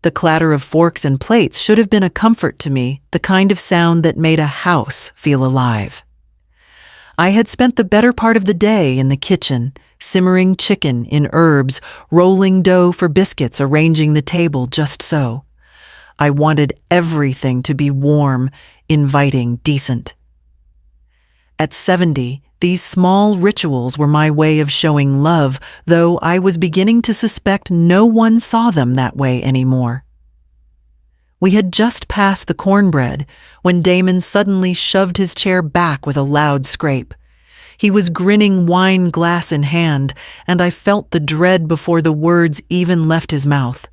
The clatter of forks and plates should have been a comfort to me, the kind of sound that made a house feel alive. I had spent the better part of the day in the kitchen, simmering chicken in herbs, rolling dough for biscuits, arranging the table just so. I wanted everything to be warm, inviting, decent. At 70, these small rituals were my way of showing love, though I was beginning to suspect no one saw them that way anymore. We had just passed the cornbread when Damon suddenly shoved his chair back with a loud scrape. He was grinning, wine glass in hand, and I felt the dread before the words even left his mouth.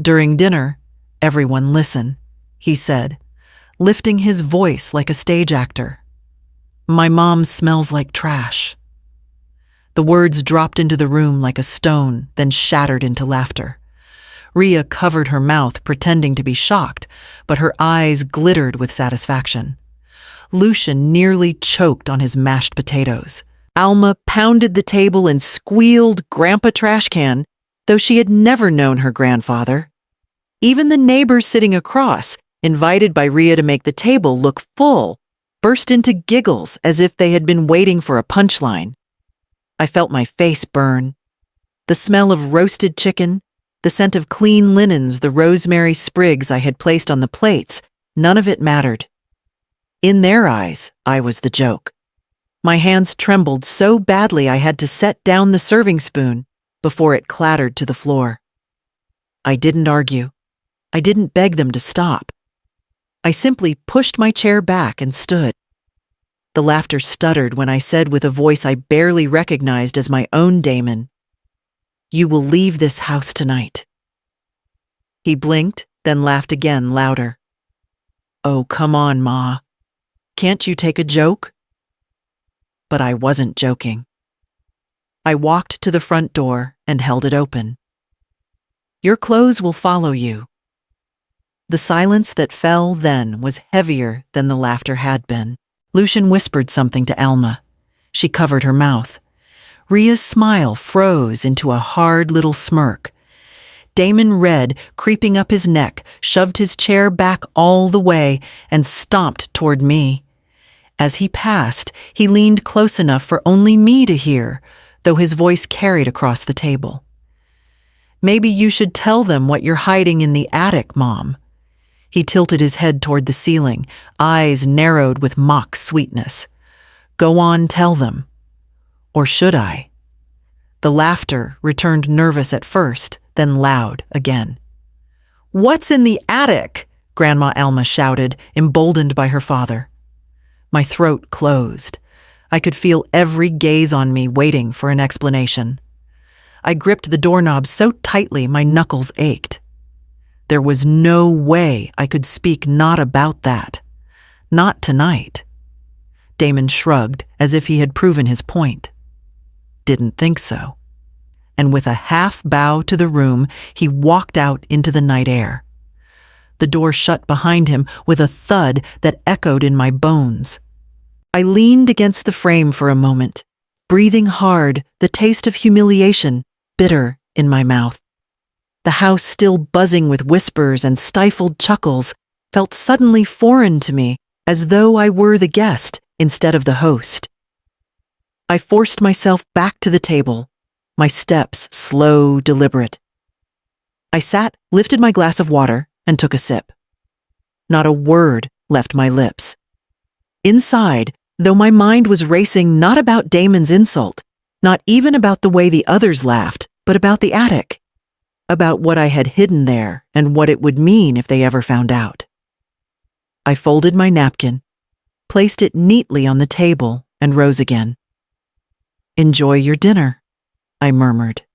"During dinner, everyone listen," he said, lifting his voice like a stage actor. "My mom smells like trash." The words dropped into the room like a stone, then shattered into laughter. Rhea covered her mouth, pretending to be shocked, but her eyes glittered with satisfaction. Lucian nearly choked on his mashed potatoes. Alma pounded the table and squealed "Grandpa Trashcan," though she had never known her grandfather. Even the neighbors sitting across, invited by Rhea to make the table look full, burst into giggles as if they had been waiting for a punchline. I felt my face burn. The smell of roasted chicken, the scent of clean linens, the rosemary sprigs I had placed on the plates, none of it mattered. In their eyes, I was the joke. My hands trembled so badly I had to set down the serving spoon before it clattered to the floor. I didn't argue. I didn't beg them to stop. I simply pushed my chair back and stood. The laughter stuttered when I said with a voice I barely recognized as my own Damon, "You will leave this house tonight." He blinked, then laughed again, louder. "Oh, come on, Ma. Can't you take a joke?" But I wasn't joking. I walked to the front door and held it open. "Your clothes will follow you." The silence that fell then was heavier than the laughter had been. Lucian whispered something to Alma. She covered her mouth. Rhea's smile froze into a hard little smirk. Damon Red, creeping up his neck, shoved his chair back all the way and stomped toward me. As he passed, he leaned close enough for only me to hear, though his voice carried across the table. "Maybe you should tell them what you're hiding in the attic, Mom." He tilted his head toward the ceiling, eyes narrowed with mock sweetness. "Go on, tell them. Or should I?" The laughter returned nervous at first, then loud again. "What's in the attic?" Grandma Alma shouted, emboldened by her father. My throat closed. I could feel every gaze on me waiting for an explanation. I gripped the doorknob so tightly my knuckles ached. There was no way I could speak not about that. Not tonight. Damon shrugged as if he had proven his point. Didn't think so. And with a half bow to the room, he walked out into the night air. The door shut behind him with a thud that echoed in my bones. I leaned against the frame for a moment, breathing hard, the taste of humiliation bitter in my mouth. The house, still buzzing with whispers and stifled chuckles, felt suddenly foreign to me, as though I were the guest instead of the host. I forced myself back to the table, my steps slow, deliberate. I sat, lifted my glass of water, and took a sip. Not a word left my lips. Inside, though my mind was racing not about Damon's insult, not even about the way the others laughed, but about the attic. About what I had hidden there and what it would mean if they ever found out. I folded my napkin, placed it neatly on the table, and rose again. "Enjoy your dinner," I murmured.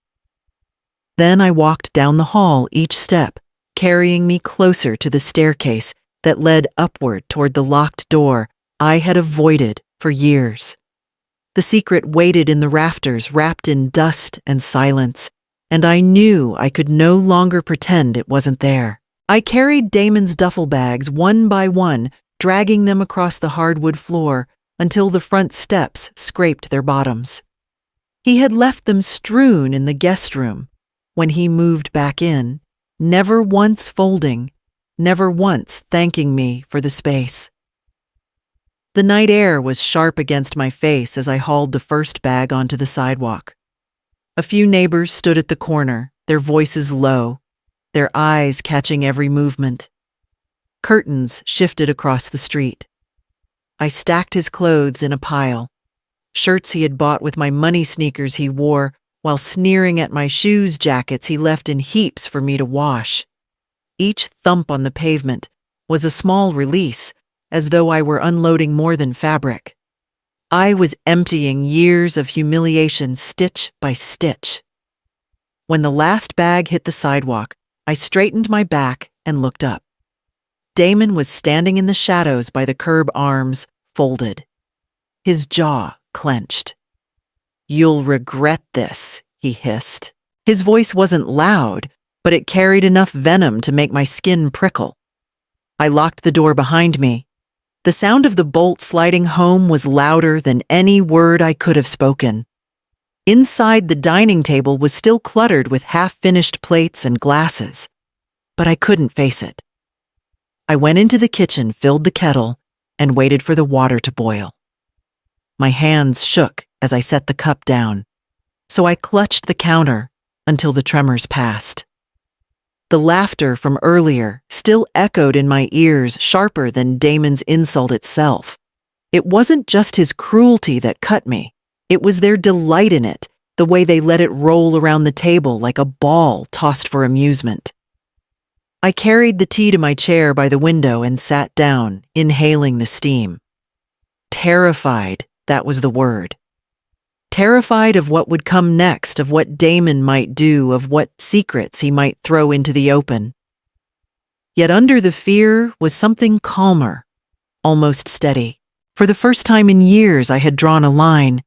Then I walked down the hall, each step carrying me closer to the staircase that led upward toward the locked door I had avoided for years. The secret waited in the rafters, wrapped in dust and silence, and I knew I could no longer pretend it wasn't there. I carried Damon's duffel bags one by one, dragging them across the hardwood floor until the front steps scraped their bottoms. He had left them strewn in the guest room. When he moved back in, never once folding, never once thanking me for the space. The night air was sharp against my face as I hauled the first bag onto the sidewalk. A few neighbors stood at the corner, their voices low, their eyes catching every movement. Curtains shifted across the street. I stacked his clothes in a pile. Shirts he had bought with my money sneakers he wore, while sneering at my shoes jackets he left in heaps for me to wash. Each thump on the pavement was a small release, as though I were unloading more than fabric. I was emptying years of humiliation stitch by stitch. When the last bag hit the sidewalk, I straightened my back and looked up. Damon was standing in the shadows by the curb, arms folded. His jaw clenched. "You'll regret this," he hissed. His voice wasn't loud, but it carried enough venom to make my skin prickle. I locked the door behind me. The sound of the bolt sliding home was louder than any word I could have spoken. Inside, the dining table was still cluttered with half-finished plates and glasses, but I couldn't face it. I went into the kitchen, filled the kettle, and waited for the water to boil. My hands shook as I set the cup down, so I clutched the counter until the tremors passed. The laughter from earlier still echoed in my ears, sharper than Damon's insult itself. It wasn't just his cruelty that cut me. It was their delight in it, the way they let it roll around the table like a ball tossed for amusement. I carried the tea to my chair by the window and sat down, inhaling the steam. Terrified, that was the word. Terrified of what would come next, of what Damon might do, of what secrets he might throw into the open. Yet under the fear was something calmer, almost steady. For the first time in years, I had drawn a line,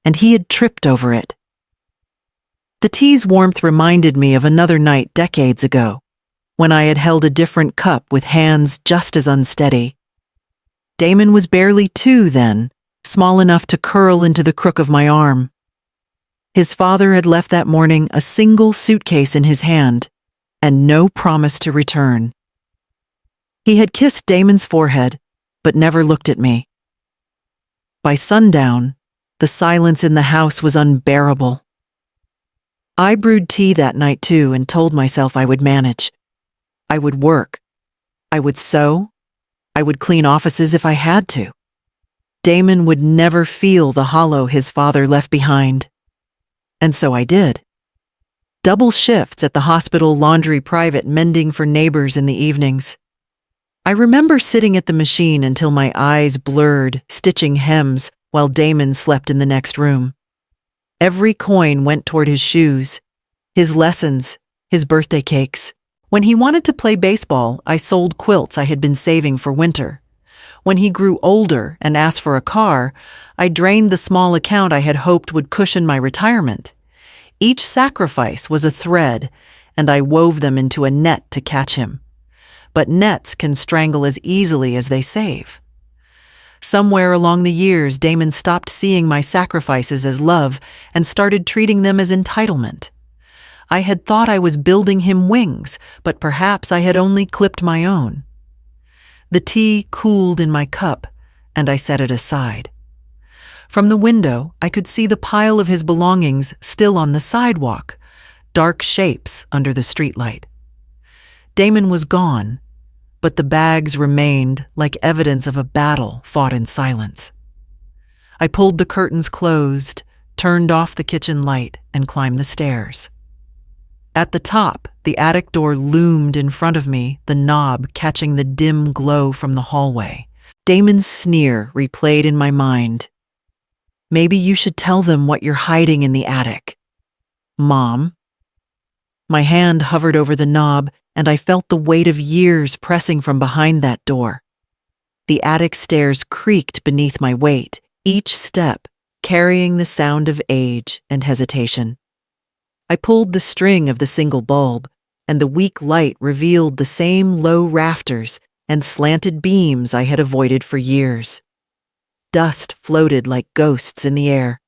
and he had tripped over it. The tea's warmth reminded me of another night decades ago, when I had held a different cup with hands just as unsteady. Damon was barely 2 then, small enough to curl into the crook of my arm. His father had left that morning a single suitcase in his hand, and no promise to return. He had kissed Damon's forehead, but never looked at me. By sundown, the silence in the house was unbearable. I brewed tea that night too and told myself I would manage. I would work. I would sew. I would clean offices if I had to. Damon would never feel the hollow his father left behind. And so I did. Double shifts at the hospital laundry, private mending for neighbors in the evenings. I remember sitting at the machine until my eyes blurred, stitching hems while Damon slept in the next room. Every coin went toward his shoes, his lessons, his birthday cakes. When he wanted to play baseball, I sold quilts I had been saving for winter. When he grew older and asked for a car, I drained the small account I had hoped would cushion my retirement. Each sacrifice was a thread, and I wove them into a net to catch him. But nets can strangle as easily as they save. Somewhere along the years, Damon stopped seeing my sacrifices as love and started treating them as entitlement. I had thought I was building him wings, but perhaps I had only clipped my own. The tea cooled in my cup, and I set it aside. From the window, I could see the pile of his belongings still on the sidewalk, dark shapes under the streetlight. Damon was gone, but the bags remained like evidence of a battle fought in silence. I pulled the curtains closed, turned off the kitchen light, and climbed the stairs. At the top, the attic door loomed in front of me, the knob catching the dim glow from the hallway. Damon's sneer replayed in my mind. "Maybe you should tell them what you're hiding in the attic." "Mom?" My hand hovered over the knob, and I felt the weight of years pressing from behind that door. The attic stairs creaked beneath my weight, each step carrying the sound of age and hesitation. I pulled the string of the single bulb, and the weak light revealed the same low rafters and slanted beams I had avoided for years. Dust floated like ghosts in the air.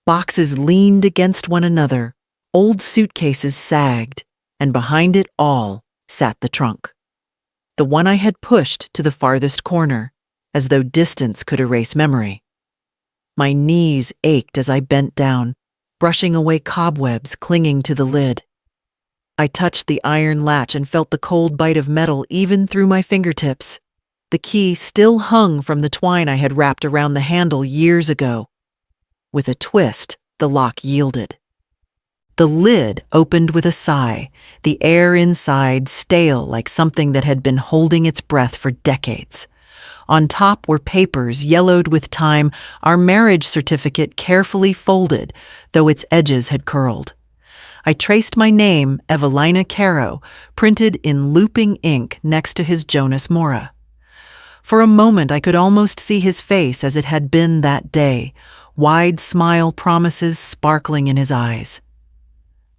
Boxes leaned against one another, old suitcases sagged, and behind it all sat the trunk. The one I had pushed to the farthest corner, as though distance could erase memory. My knees ached as I bent down, brushing away cobwebs clinging to the lid. I touched the iron latch and felt the cold bite of metal even through my fingertips. The key still hung from the twine I had wrapped around the handle years ago. With a twist, the lock yielded. The lid opened with a sigh, the air inside stale like something that had been holding its breath for decades. On top were papers yellowed with time, our marriage certificate carefully folded, though its edges had curled. I traced my name, Evelina Caro, printed in looping ink next to his Jonas Mora. For a moment I could almost see his face as it had been that day, wide smile promises sparkling in his eyes.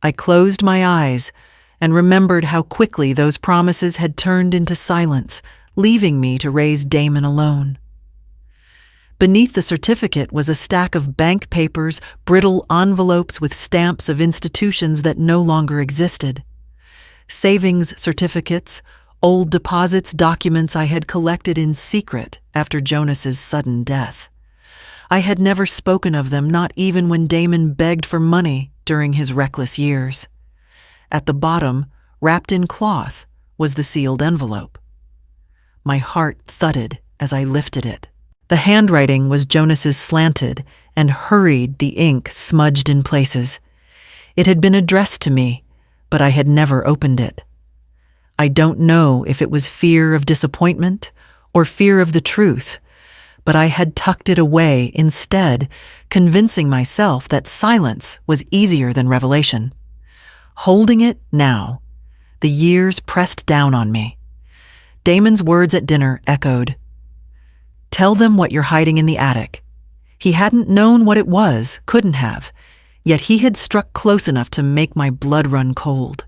I closed my eyes and remembered how quickly those promises had turned into silence, leaving me to raise Damon alone. Beneath the certificate was a stack of bank papers, brittle envelopes with stamps of institutions that no longer existed. Savings certificates, old deposits, documents I had collected in secret after Jonas's sudden death. I had never spoken of them, not even when Damon begged for money during his reckless years. At the bottom, wrapped in cloth, was the sealed envelope. My heart thudded as I lifted it. The handwriting was Jonas's slanted and hurried, the ink smudged in places. It had been addressed to me, but I had never opened it. I don't know if it was fear of disappointment or fear of the truth, but I had tucked it away instead, convincing myself that silence was easier than revelation. Holding it now, the years pressed down on me. Damon's words at dinner echoed. "Tell them what you're hiding in the attic." He hadn't known what it was, couldn't have, yet he had struck close enough to make my blood run cold.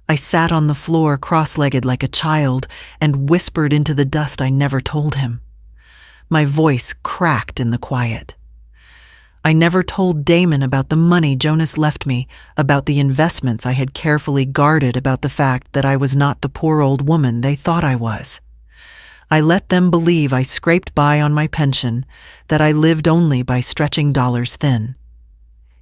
I sat on the floor cross-legged like a child and whispered into the dust I never told him. My voice cracked in the quiet. I never told Damon about the money Jonas left me, about the investments I had carefully guarded, about the fact that I was not the poor old woman they thought I was. I let them believe I scraped by on my pension, that I lived only by stretching dollars thin.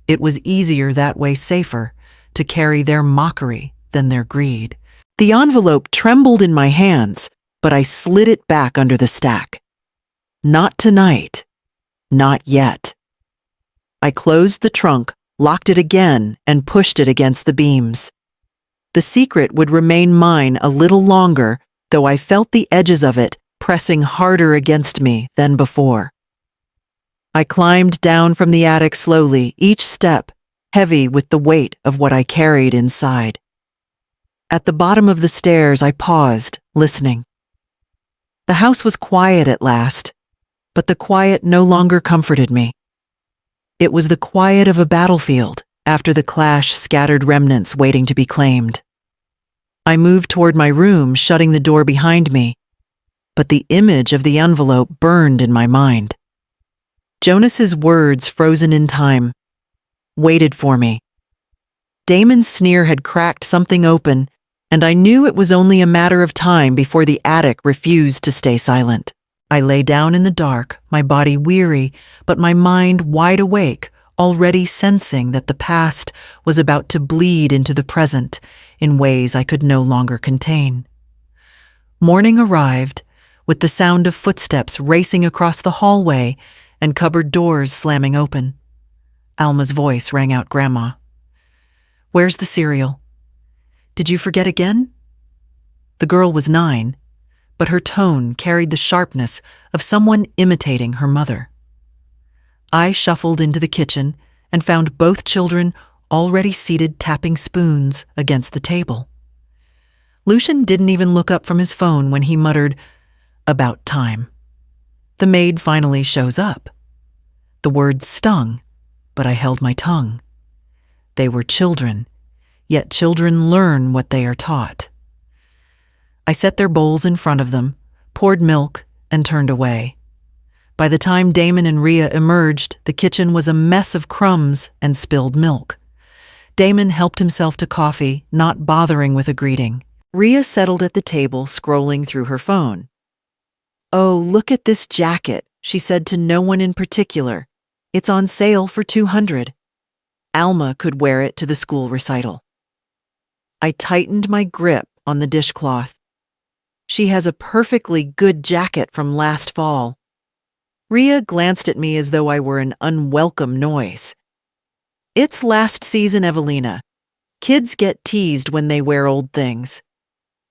It was easier that way, safer, to carry their mockery than their greed. The envelope trembled in my hands, but I slid it back under the stack. Not tonight. Not yet. I closed the trunk, locked it again, and pushed it against the beams. The secret would remain mine a little longer, though I felt the edges of it pressing harder against me than before. I climbed down from the attic slowly, each step heavy with the weight of what I carried inside. At the bottom of the stairs, I paused, listening. The house was quiet at last, but the quiet no longer comforted me. It was the quiet of a battlefield after the clash, scattered remnants waiting to be claimed. I moved toward my room, shutting the door behind me, but the image of the envelope burned in my mind. Jonas's words, frozen in time, waited for me. Damon's sneer had cracked something open, and I knew it was only a matter of time before the attic refused to stay silent. I lay down in the dark, my body weary, but my mind wide awake, already sensing that the past was about to bleed into the present in ways I could no longer contain. Morning arrived, with the sound of footsteps racing across the hallway and cupboard doors slamming open. Alma's voice rang out, "Grandma, where's the cereal? Did you forget again?" The girl was 9, but her tone carried the sharpness of someone imitating her mother. I shuffled into the kitchen and found both children already seated, tapping spoons against the table. Lucian didn't even look up from his phone when he muttered, "About time." The maid finally shows up. The words stung, but I held my tongue. They were children, yet children learn what they are taught. I set their bowls in front of them, poured milk, and turned away. By the time Damon and Rhea emerged, the kitchen was a mess of crumbs and spilled milk. Damon helped himself to coffee, not bothering with a greeting. Rhea settled at the table, scrolling through her phone. "Oh, look at this jacket," she said to no one in particular. "It's on sale for $200. Alma could wear it to the school recital." I tightened my grip on the dishcloth. She has a perfectly good jacket from last fall. Rhea glanced at me as though I were an unwelcome noise. "It's last season, Evelina. Kids get teased when they wear old things."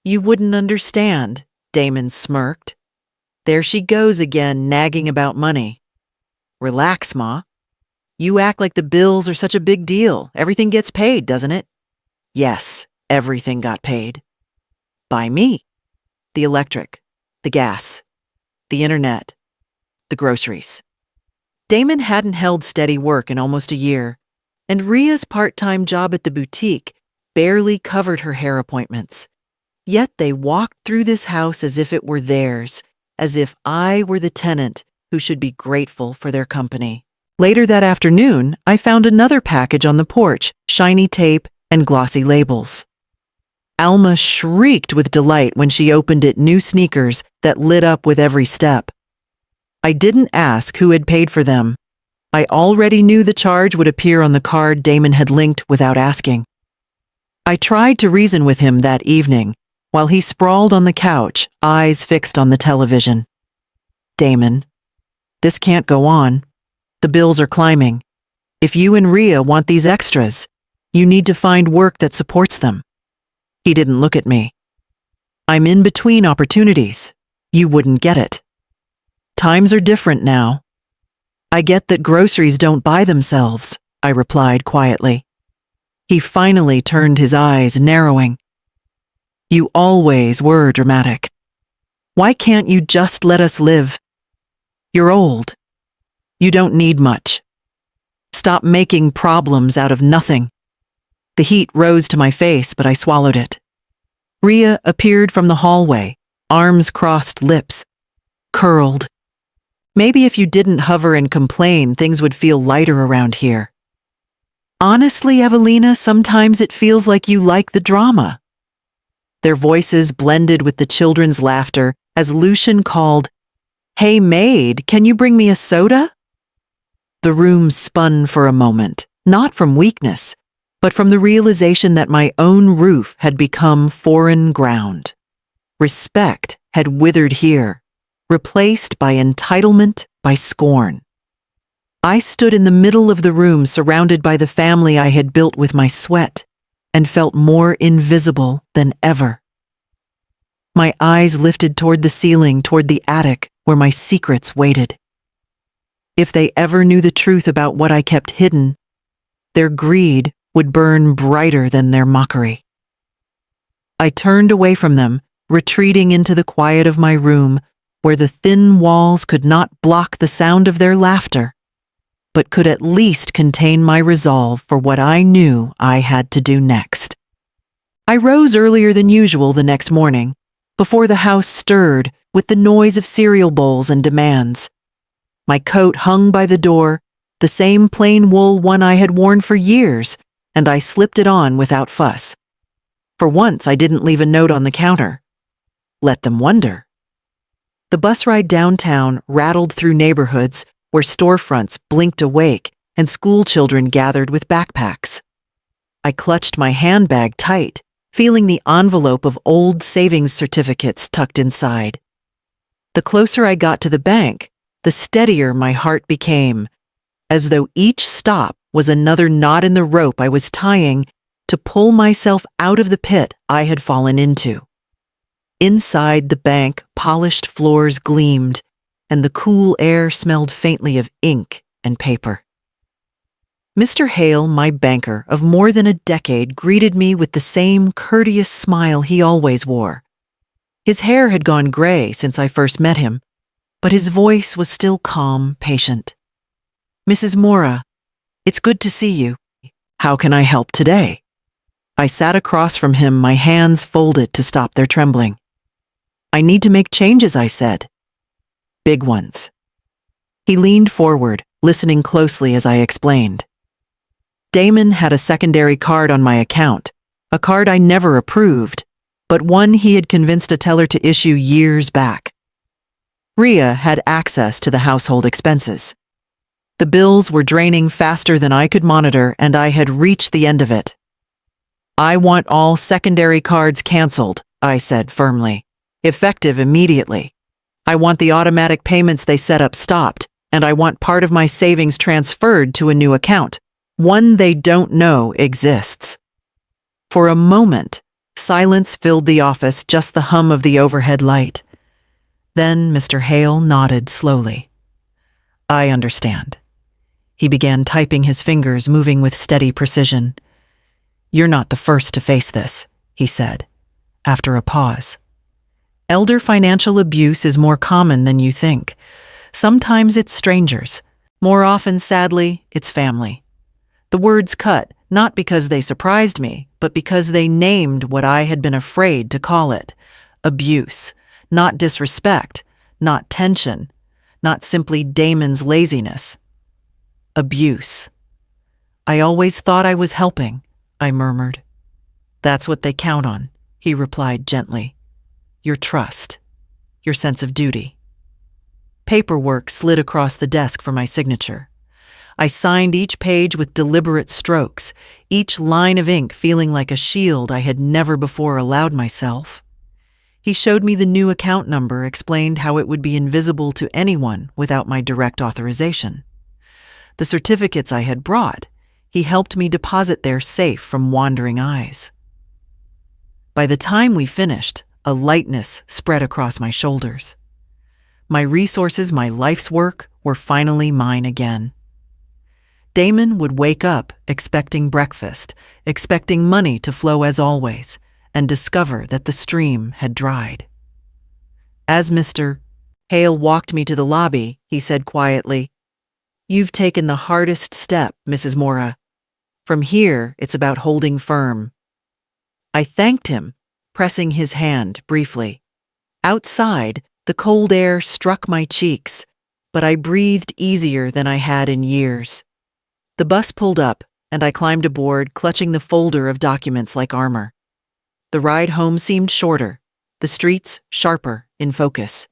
"You wouldn't understand," Damon smirked. "There she goes again, nagging about money." "Relax, Ma. You act like the bills are such a big deal. Everything gets paid, doesn't it?" "Yes, everything got paid. By me. The electric, the gas, the internet, the groceries." Damon hadn't held steady work in almost a year, and Rhea's part-time job at the boutique barely covered her hair appointments. Yet they walked through this house as if it were theirs, as if I were the tenant who should be grateful for their company. Later that afternoon, I found another package on the porch, shiny tape and glossy labels. Alma shrieked with delight when she opened it, new sneakers that lit up with every step. I didn't ask who had paid for them. I already knew the charge would appear on the card Damon had linked without asking. I tried to reason with him that evening, while he sprawled on the couch, eyes fixed on the television. "Damon, this can't go on. The bills are climbing. If you and Rhea want these extras, you need to find work that supports them." He didn't look at me. "I'm in between opportunities. You wouldn't get it. Times are different now." "I get that groceries don't buy themselves," I replied quietly. He finally turned his eyes, narrowing. "You always were dramatic. Why can't you just let us live? You're old. You don't need much. Stop making problems out of nothing." The heat rose to my face, but I swallowed it. Rhea appeared from the hallway, arms crossed, lips curled. "Maybe if you didn't hover and complain, things would feel lighter around here." "Honestly, Evelina, sometimes it feels like you like the drama." Their voices blended with the children's laughter as Lucian called, "Hey maid, can you bring me a soda?" The room spun for a moment, not from weakness, but from the realization that my own roof had become foreign ground. Respect had withered here, replaced by entitlement, by scorn. I stood in the middle of the room, surrounded by the family I had built with my sweat, and felt more invisible than ever. My eyes lifted toward the ceiling, toward the attic where my secrets waited. If they ever knew the truth about what I kept hidden, their greed would burn brighter than their mockery. I turned away from them, retreating into the quiet of my room, where the thin walls could not block the sound of their laughter, but could at least contain my resolve for what I knew I had to do next. I rose earlier than usual the next morning, before the house stirred with the noise of cereal bowls and demands. My coat hung by the door, the same plain wool one I had worn for years, and I slipped it on without fuss. For once, I didn't leave a note on the counter. Let them wonder. The bus ride downtown rattled through neighborhoods where storefronts blinked awake and school children gathered with backpacks. I clutched my handbag tight, feeling the envelope of old savings certificates tucked inside. The closer I got to the bank, the steadier my heart became, as though each stop was another knot in the rope I was tying to pull myself out of the pit I had fallen into. Inside the bank, polished floors gleamed, and the cool air smelled faintly of ink and paper. Mr. Hale, my banker of more than a decade, greeted me with the same courteous smile he always wore. His hair had gone gray since I first met him, but his voice was still calm, patient. "Mrs. Mora, it's good to see you. How can I help today?" I sat across from him, my hands folded to stop their trembling. "I need to make changes," I said. "Big ones." He leaned forward, listening closely as I explained. Damon had a secondary card on my account, a card I never approved, but one he had convinced a teller to issue years back. Rhea had access to the household expenses. The bills were draining faster than I could monitor, and I had reached the end of it. "I want all secondary cards canceled," I said firmly, "effective immediately. I want the automatic payments they set up stopped, and I want part of my savings transferred to a new account, one they don't know exists." For a moment, silence filled the office, just the hum of the overhead light. Then Mr. Hale nodded slowly. "I understand." He began typing, his fingers moving with steady precision. "You're not the first to face this," he said, after a pause. "Elder financial abuse is more common than you think. Sometimes it's strangers. More often, sadly, it's family." The words cut, not because they surprised me, but because they named what I had been afraid to call it: abuse. Not disrespect, not tension, not simply Damon's laziness. Abuse. "I always thought I was helping," I murmured. "That's what they count on," he replied gently. "Your trust, your sense of duty." Paperwork slid across the desk for my signature. I signed each page with deliberate strokes, each line of ink feeling like a shield I had never before allowed myself. He showed me the new account number, explained how it would be invisible to anyone without my direct authorization. The certificates I had brought, he helped me deposit there safe from wandering eyes. By the time we finished, a lightness spread across my shoulders. My resources, my life's work, were finally mine again. Damon would wake up expecting breakfast, expecting money to flow as always, and discover that the stream had dried. As Mr. Hale walked me to the lobby, he said quietly, "You've taken the hardest step, Mrs. Mora. From here, it's about holding firm." I thanked him, pressing his hand briefly. Outside, the cold air struck my cheeks, but I breathed easier than I had in years. The bus pulled up, and I climbed aboard, clutching the folder of documents like armor. The ride home seemed shorter, the streets sharper in focus.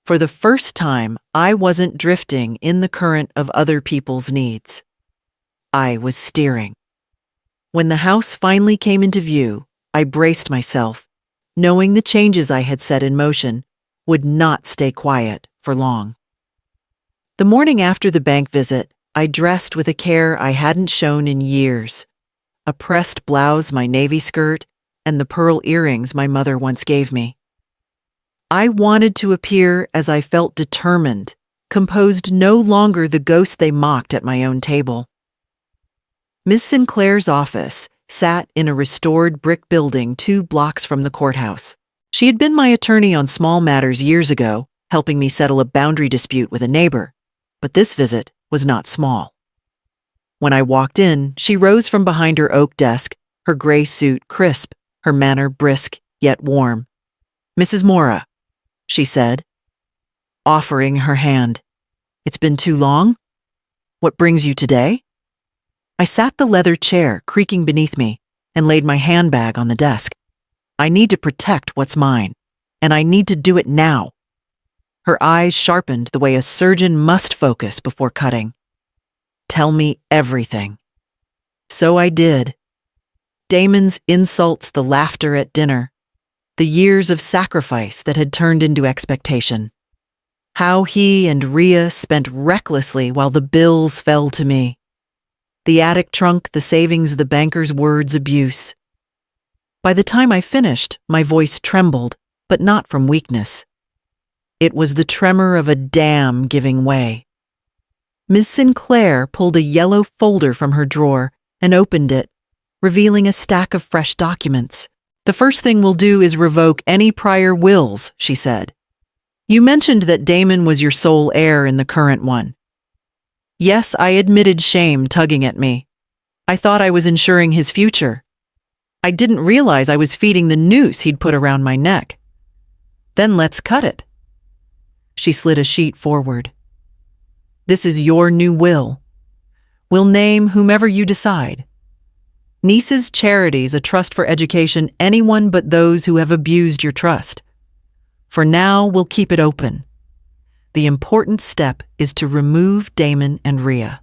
For the first time, I wasn't drifting in the current of other people's needs. I was steering. When the house finally came into view, I braced myself, knowing the changes I had set in motion would not stay quiet for long. The morning after the bank visit, I dressed with a care I hadn't shown in years. A pressed blouse, my navy skirt, and the pearl earrings my mother once gave me. I wanted to appear as I felt determined, composed, no longer the ghost they mocked at my own table. Miss Sinclair's office sat in a restored brick building 2 blocks from the courthouse. She had been my attorney on small matters years ago, helping me settle a boundary dispute with a neighbor. But this visit was not small. When I walked in, she rose from behind her oak desk, her gray suit crisp, her manner brisk yet warm. "Mrs. Mora," she said, offering her hand. "It's been too long? What brings you today?" I sat the leather chair creaking beneath me and laid my handbag on the desk. "I need to protect what's mine, and I need to do it now." Her eyes sharpened the way a surgeon must focus before cutting. "Tell me everything." So I did. Damon's insults, the laughter at dinner, the years of sacrifice that had turned into expectation. How he and Rhea spent recklessly while the bills fell to me. The attic trunk, the savings, the banker's words, abuse. By the time I finished, my voice trembled, but not from weakness. It was the tremor of a dam giving way. Miss Sinclair pulled a yellow folder from her drawer and opened it, revealing a stack of fresh documents. "The first thing we'll do is revoke any prior wills," she said. "You mentioned that Damon was your sole heir in the current one." Yes, I admitted, shame tugging at me. I thought I was ensuring his future. I didn't realize I was feeding the noose he'd put around my neck. "Then let's cut it." She slid a sheet forward. "This is your new will. We'll name whomever you decide. Niece's Charity's a trust for education anyone but those who have abused your trust. For now, we'll keep it open. The important step is to remove Damon and Rhea.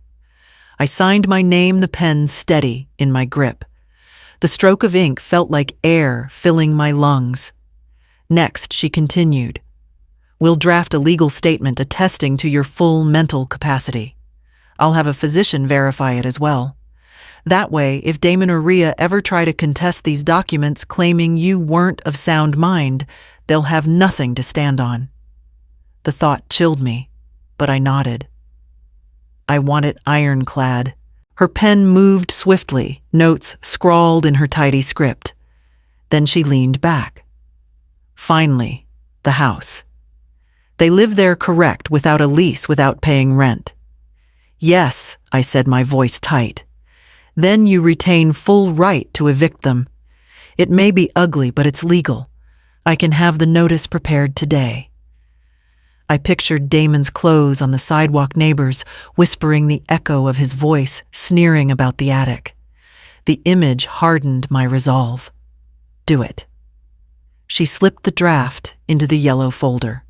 I signed my name, the pen steady in my grip. The stroke of ink felt like air filling my lungs. Next, she continued, we'll draft a legal statement attesting to your full mental capacity. I'll have a physician verify it as well. That way, if Damon or Rhea ever try to contest these documents claiming you weren't of sound mind, they'll have nothing to stand on. The thought chilled me, but I nodded. I want it ironclad. Her pen moved swiftly, notes scrawled in her tidy script. Then she leaned back. Finally, the house. They live there correct, without a lease, without paying rent. Yes, I said, my voice tight. Then you retain full right to evict them. It may be ugly, but it's legal. I can have the notice prepared today. I pictured Damon's clothes on the sidewalk, neighbors whispering the echo of his voice, sneering about the attic. The image hardened my resolve. Do it. She slipped the draft into the yellow folder.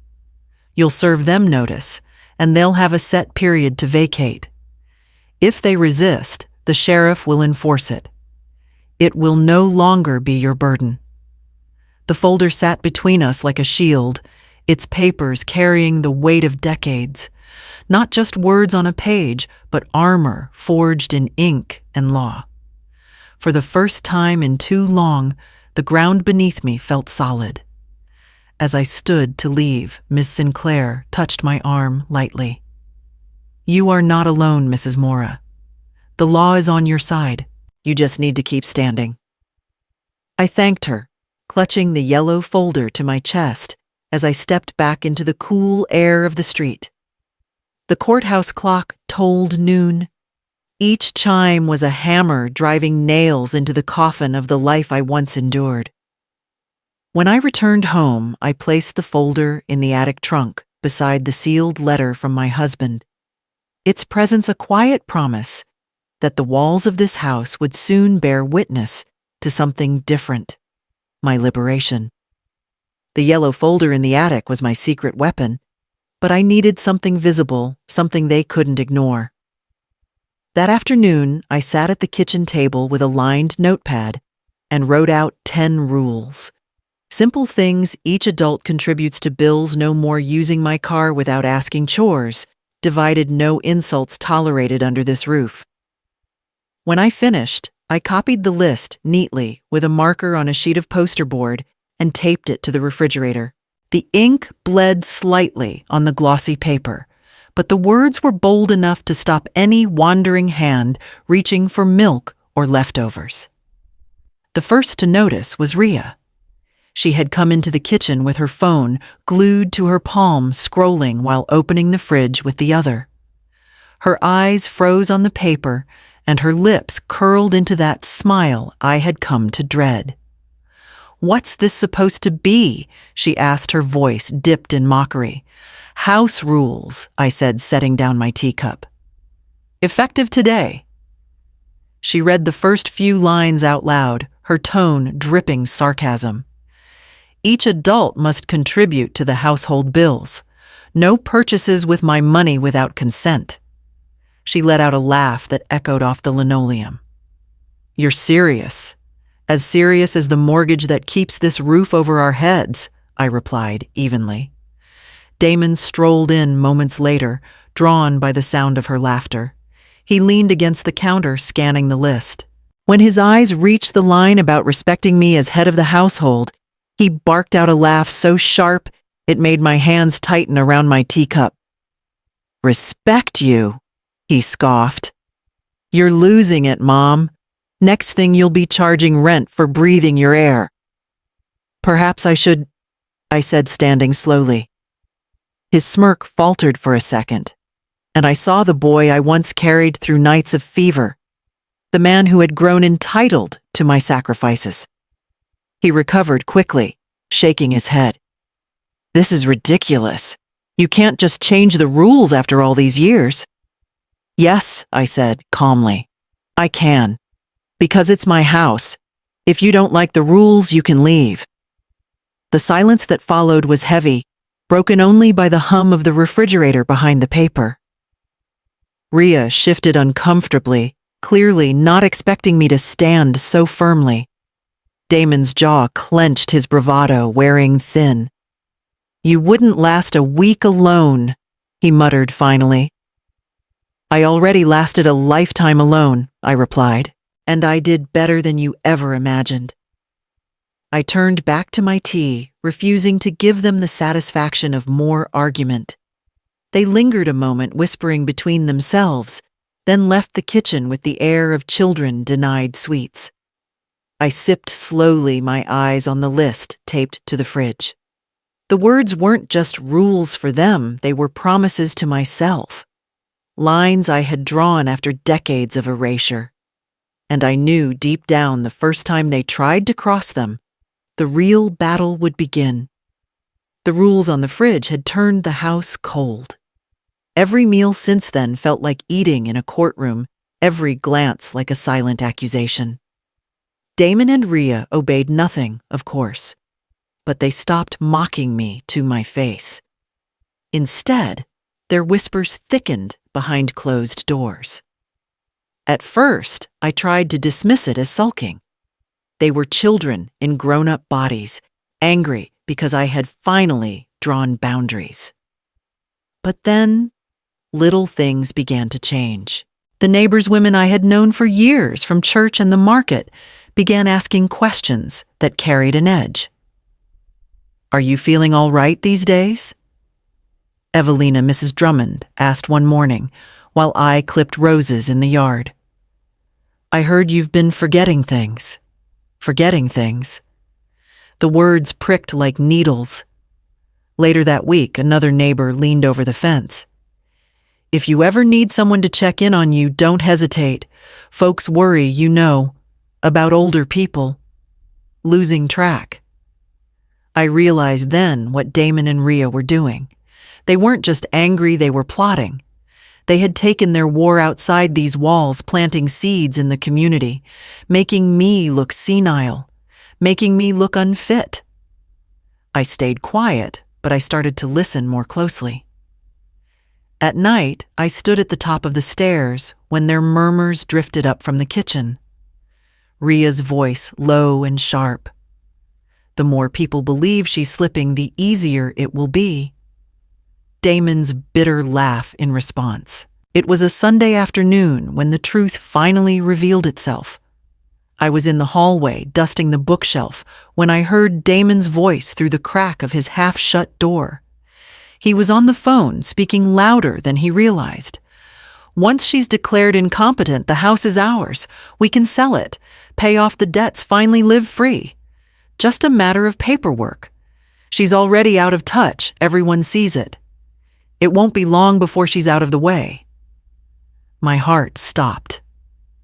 You'll serve them notice, and they'll have a set period to vacate. If they resist, the sheriff will enforce it. It will no longer be your burden. The folder sat between us like a shield, its papers carrying the weight of decades, not just words on a page, but armor forged in ink and law. For the first time in too long, the ground beneath me felt solid. As I stood to leave, Miss Sinclair touched my arm lightly. You are not alone, Mrs. Mora. The law is on your side. You just need to keep standing. I thanked her, clutching the yellow folder to my chest as I stepped back into the cool air of the street. The courthouse clock tolled noon. Each chime was a hammer driving nails into the coffin of the life I once endured. When I returned home, I placed the folder in the attic trunk beside the sealed letter from my husband, its presence a quiet promise that the walls of this house would soon bear witness to something different, my liberation. The yellow folder in the attic was my secret weapon, but I needed something visible, something they couldn't ignore. That afternoon, I sat at the kitchen table with a lined notepad and wrote out 10 rules. Simple things each adult contributes to bills: no more using my car without asking chores, divided no insults tolerated under this roof. When I finished, I copied the list neatly with a marker on a sheet of poster board and taped it to the refrigerator. The ink bled slightly on the glossy paper, but the words were bold enough to stop any wandering hand reaching for milk or leftovers. The first to notice was Rhea. She had come into the kitchen with her phone glued to her palm, scrolling while opening the fridge with the other. Her eyes froze on the paper, and her lips curled into that smile I had come to dread. What's this supposed to be? She asked, her voice dipped in mockery. House rules, I said, setting down my teacup. Effective today. She read the first few lines out loud, her tone dripping sarcasm. Each adult must contribute to the household bills. No purchases with my money without consent. She let out a laugh that echoed off the linoleum. You're serious. As serious as the mortgage that keeps this roof over our heads, I replied evenly. Damon strolled in moments later, drawn by the sound of her laughter. He leaned against the counter, scanning the list. When his eyes reached the line about respecting me as head of the household, he barked out a laugh so sharp it made my hands tighten around my teacup. Respect you, he scoffed. You're losing it, Mom. Next thing you'll be charging rent for breathing your air. Perhaps I should, I said, standing slowly. His smirk faltered for a second, and I saw the boy I once carried through nights of fever, the man who had grown entitled to my sacrifices. He recovered quickly, shaking his head. This is ridiculous. You can't just change the rules after all these years. Yes, I said calmly. I can. Because it's my house. If you don't like the rules, you can leave. The silence that followed was heavy, broken only by the hum of the refrigerator behind the paper. Rhea shifted uncomfortably, clearly not expecting me to stand so firmly. Damon's jaw clenched, his bravado wearing thin. You wouldn't last a week alone, he muttered finally. I already lasted a lifetime alone, I replied, and I did better than you ever imagined. I turned back to my tea, refusing to give them the satisfaction of more argument. They lingered a moment, whispering between themselves, then left the kitchen with the air of children denied sweets. I sipped slowly, my eyes on the list taped to the fridge. The words weren't just rules for them, they were promises to myself. Lines I had drawn after decades of erasure. And I knew deep down the first time they tried to cross them, the real battle would begin. The rules on the fridge had turned the house cold. Every meal since then felt like eating in a courtroom, every glance like a silent accusation. Damon and Rhea obeyed nothing, of course, but they stopped mocking me to my face. Instead, their whispers thickened behind closed doors. At first, I tried to dismiss it as sulking. They were children in grown-up bodies, angry because I had finally drawn boundaries. But then, little things began to change. The neighbors' women I had known for years from church and the market began asking questions that carried an edge. Are you feeling all right these days? Evelina, Mrs. Drummond, asked one morning while I clipped roses in the yard. I heard you've been forgetting things. Forgetting things. The words pricked like needles. Later that week, another neighbor leaned over the fence. If you ever need someone to check in on you, don't hesitate. Folks worry, you know, about older people. Losing track. I realized then what Damon and Rhea were doing. They weren't just angry, they were plotting. They had taken their war outside these walls, planting seeds in the community, making me look senile, making me look unfit. I stayed quiet, but I started to listen more closely. At night, I stood at the top of the stairs when their murmurs drifted up from the kitchen. Rhea's voice low and sharp. The more people believe she's slipping, the easier it will be. Damon's bitter laugh in response. It was a Sunday afternoon when the truth finally revealed itself. I was in the hallway, dusting the bookshelf, when I heard Damon's voice through the crack of his half-shut door. He was on the phone, speaking louder than he realized. Once she's declared incompetent, the house is ours. We can sell it, pay off the debts, finally live free. Just a matter of paperwork. She's already out of touch, everyone sees it. It won't be long before she's out of the way. My heart stopped.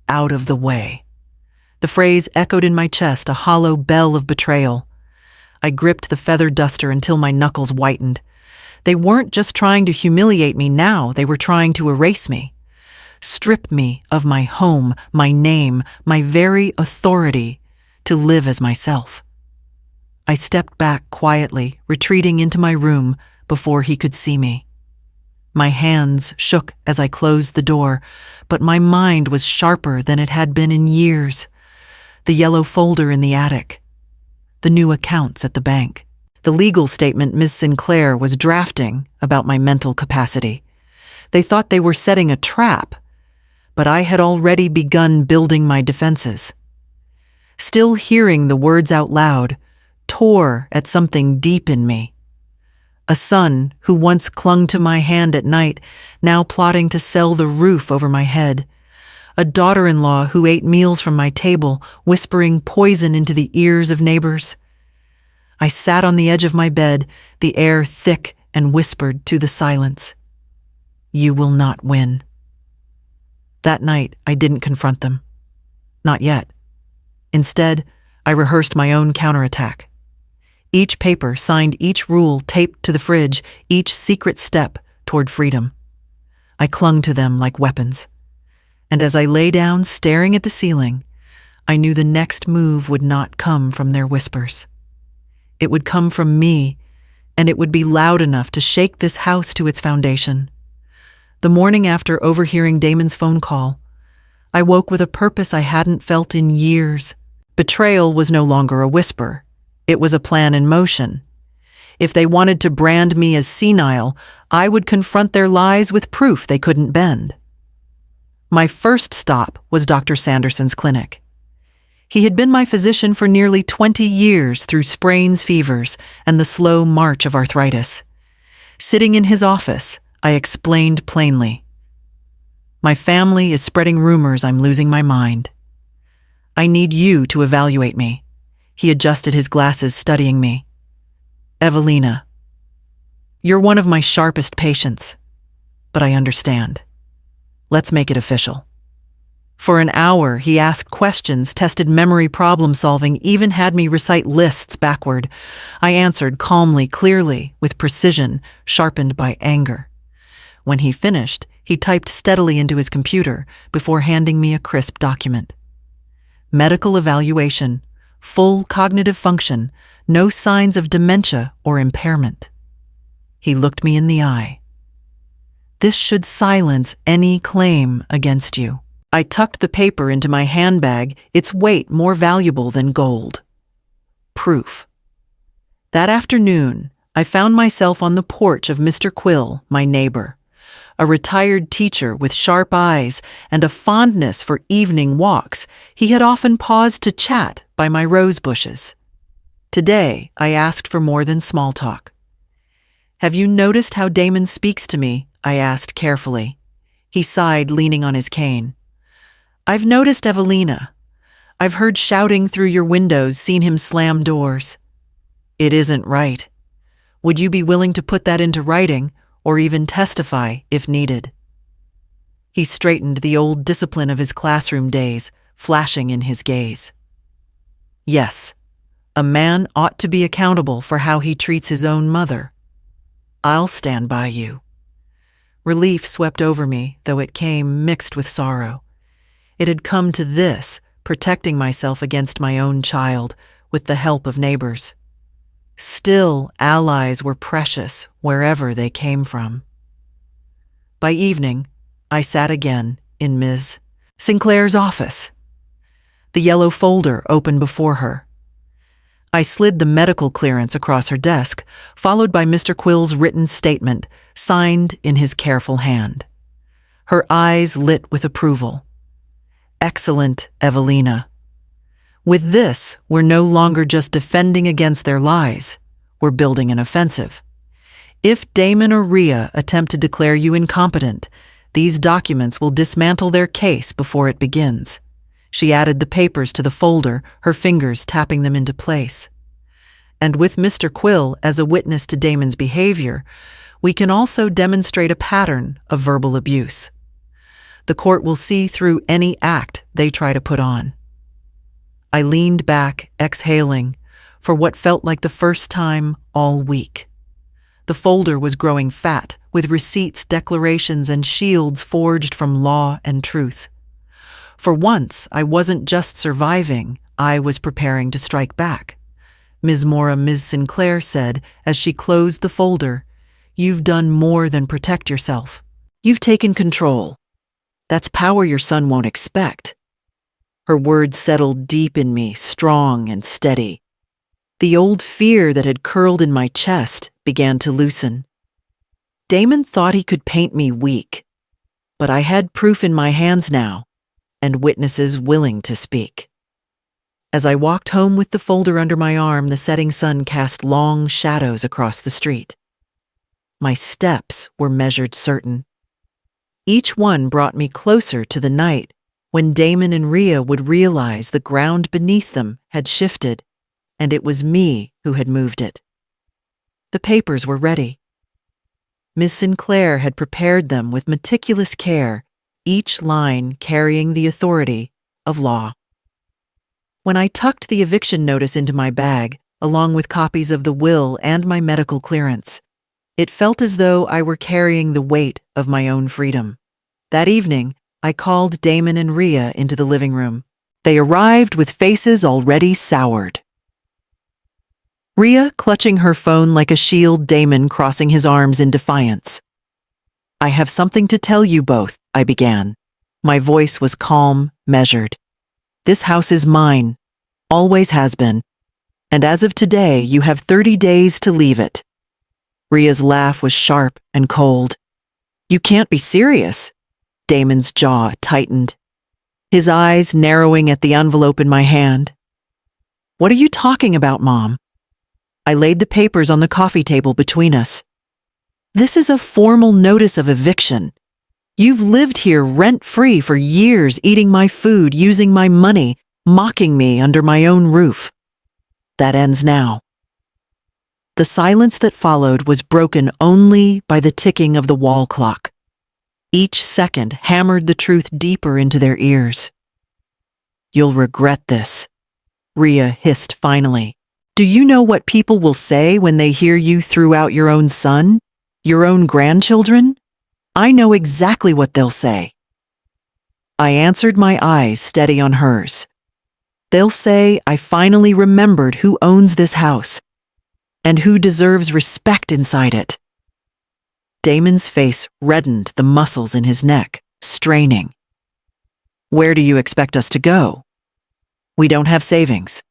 Out of the way. The phrase echoed in my chest, a hollow bell of betrayal. I gripped the feather duster until my knuckles whitened. They weren't just trying to humiliate me now, they were trying to erase me. Strip me of my home, my name, my very authority to live as myself. I stepped back quietly, retreating into my room before he could see me. My hands shook as I closed the door, but my mind was sharper than it had been in years. The yellow folder in the attic. The new accounts at the bank. The legal statement Ms. Sinclair was drafting about my mental capacity. They thought they were setting a trap, but I had already begun building my defenses. Still hearing the words out loud tore at something deep in me. A son who once clung to my hand at night, now plotting to sell the roof over my head. A daughter-in-law who ate meals from my table, whispering poison into the ears of neighbors. I sat on the edge of my bed, the air thick, and whispered to the silence, "You will not win." That night, I didn't confront them. Not yet. Instead, I rehearsed my own counterattack. Each paper signed, each rule taped to the fridge, each secret step toward freedom. I clung to them like weapons. And as I lay down staring at the ceiling, I knew the next move would not come from their whispers. It would come from me, and it would be loud enough to shake this house to its foundation. The morning after overhearing Damon's phone call, I woke with a purpose I hadn't felt in years. Betrayal was no longer a whisper. It was a plan in motion. If they wanted to brand me as senile, I would confront their lies with proof they couldn't bend. My first stop was Dr. Sanderson's clinic. He had been my physician for nearly 20 years through sprains, fevers, and the slow march of arthritis. Sitting in his office, I explained plainly, "My family is spreading rumors I'm losing my mind. I need you to evaluate me." He adjusted his glasses, studying me. "Evelina, you're one of my sharpest patients, but I understand. Let's make it official." For an hour, he asked questions, tested memory problem solving, even had me recite lists backward. I answered calmly, clearly, with precision, sharpened by anger. When he finished, he typed steadily into his computer before handing me a crisp document. Medical evaluation, full cognitive function, no signs of dementia or impairment. He looked me in the eye. "This should silence any claim against you." I tucked the paper into my handbag, its weight more valuable than gold. Proof. That afternoon, I found myself on the porch of Mr. Quill, my neighbor, a retired teacher with sharp eyes and a fondness for evening walks. He had often paused to chat by my rose bushes. Today, I asked for more than small talk. "Have you noticed how Damon speaks to me?" I asked carefully. He sighed, leaning on his cane. "I've noticed, Evelina. I've heard shouting through your windows, seen him slam doors. It isn't right. Would you be willing to put that into writing, or even testify if needed?" He straightened, the old discipline of his classroom days flashing in his gaze. "Yes, a man ought to be accountable for how he treats his own mother. I'll stand by you." Relief swept over me, though it came mixed with sorrow. It had come to this, protecting myself against my own child, with the help of neighbors. Still, allies were precious wherever they came from. By evening, I sat again in Ms. Sinclair's office. The yellow folder opened before her. I slid the medical clearance across her desk, followed by Mr. Quill's written statement, signed in his careful hand. Her eyes lit with approval. "Excellent, Evelina. With this, we're no longer just defending against their lies. We're building an offensive. If Damon or Rhea attempt to declare you incompetent, these documents will dismantle their case before it begins." She added the papers to the folder, her fingers tapping them into place. "And with Mr. Quill as a witness to Damon's behavior, we can also demonstrate a pattern of verbal abuse. The court will see through any act they try to put on." I leaned back, exhaling, for what felt like the first time all week. The folder was growing fat, with receipts, declarations, and shields forged from law and truth. For once, I wasn't just surviving, I was preparing to strike back. Ms. Sinclair said, as she closed the folder, "You've done more than protect yourself. You've taken control. That's power your son won't expect." Her words settled deep in me, strong and steady. The old fear that had curled in my chest began to loosen. Damon thought he could paint me weak, but I had proof in my hands now, and witnesses willing to speak. As I walked home with the folder under my arm, the setting sun cast long shadows across the street. My steps were measured certain. Each one brought me closer to the night when Damon and Rhea would realize the ground beneath them had shifted, and it was me who had moved it. The papers were ready. Ms. Sinclair had prepared them with meticulous care, each line carrying the authority of law. When I tucked the eviction notice into my bag, along with copies of the will and my medical clearance, It felt as though I were carrying the weight of my own freedom. That evening, I called Damon and Rhea into the living room. They arrived with faces already soured. Rhea clutching her phone like a shield, Damon crossing his arms in defiance. "I have something to tell you both," I began. My voice was calm, measured. "This house is mine, always has been, and as of today, you have 30 days to leave it." Rhea's laugh was sharp and cold. "You can't be serious." Damon's jaw tightened, his eyes narrowing at the envelope in my hand. "What are you talking about, Mom?" I laid the papers on the coffee table between us. "This is a formal notice of eviction. You've lived here rent-free for years, eating my food, using my money, mocking me under my own roof. That ends now." The silence that followed was broken only by the ticking of the wall clock. Each second hammered the truth deeper into their ears. "You'll regret this," Rhea hissed finally. "Do you know what people will say when they hear you threw out your own son? Your own grandchildren? I know exactly what they'll say." I answered, my eyes steady on hers. "They'll say I finally remembered who owns this house and who deserves respect inside it." Damon's face reddened, the muscles in his neck straining. "Where do you expect us to go? We don't have savings.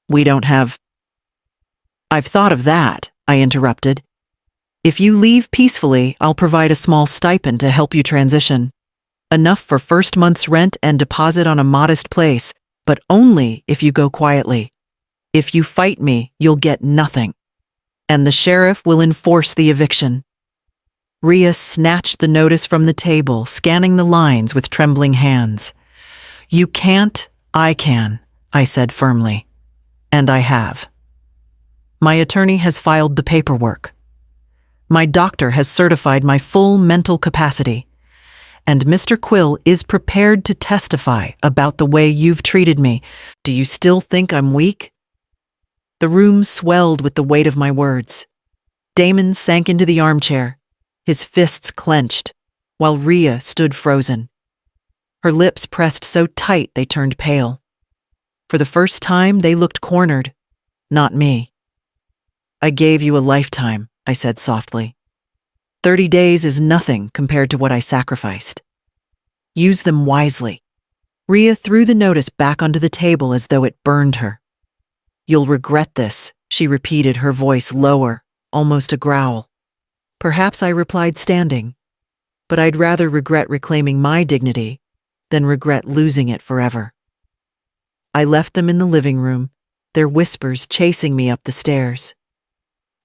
We don't have—" "I've thought of that," I interrupted. "If you leave peacefully, I'll provide a small stipend to help you transition. Enough for first month's rent and deposit on a modest place, but only if you go quietly. If you fight me, you'll get nothing. And the sheriff will enforce the eviction." Rhea snatched the notice from the table, scanning the lines with trembling hands. "You can't, I can," I said firmly. And I have. My attorney has filed the paperwork. My doctor has certified my full mental capacity. And Mr. Quill is prepared to testify about the way you've treated me. Do you still think I'm weak?" The room swelled with the weight of my words. Damon sank into the armchair, his fists clenched, while Rhea stood frozen. Her lips pressed so tight they turned pale. For the first time, they looked cornered, not me. "I gave you a lifetime," I said softly. 30 days is nothing compared to what I sacrificed. Use them wisely." Rhea threw the notice back onto the table as though it burned her. "You'll regret this," she repeated, her voice lower, almost a growl. Perhaps I replied standing, but I'd rather regret reclaiming my dignity than regret losing it forever. I left them in the living room, their whispers chasing me up the stairs.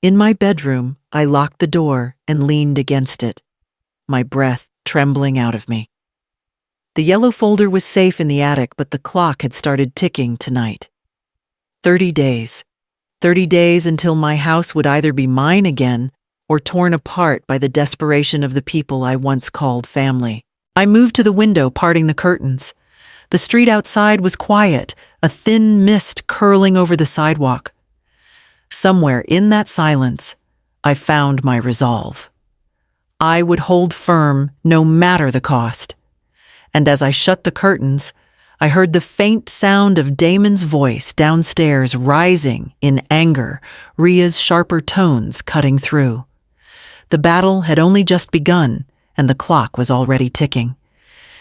In my bedroom, I locked the door and leaned against it, my breath trembling out of me. The yellow folder was safe in the attic, but the clock had started ticking tonight. 30 days. 30 days until my house would either be mine again or torn apart by the desperation of the people I once called family. I moved to the window, parting the curtains. The street outside was quiet, a thin mist curling over the sidewalk. Somewhere in that silence, I found my resolve. I would hold firm no matter the cost. And as I shut the curtains, I heard the faint sound of Damon's voice downstairs rising in anger, Rhea's sharper tones cutting through. The battle had only just begun, and the clock was already ticking.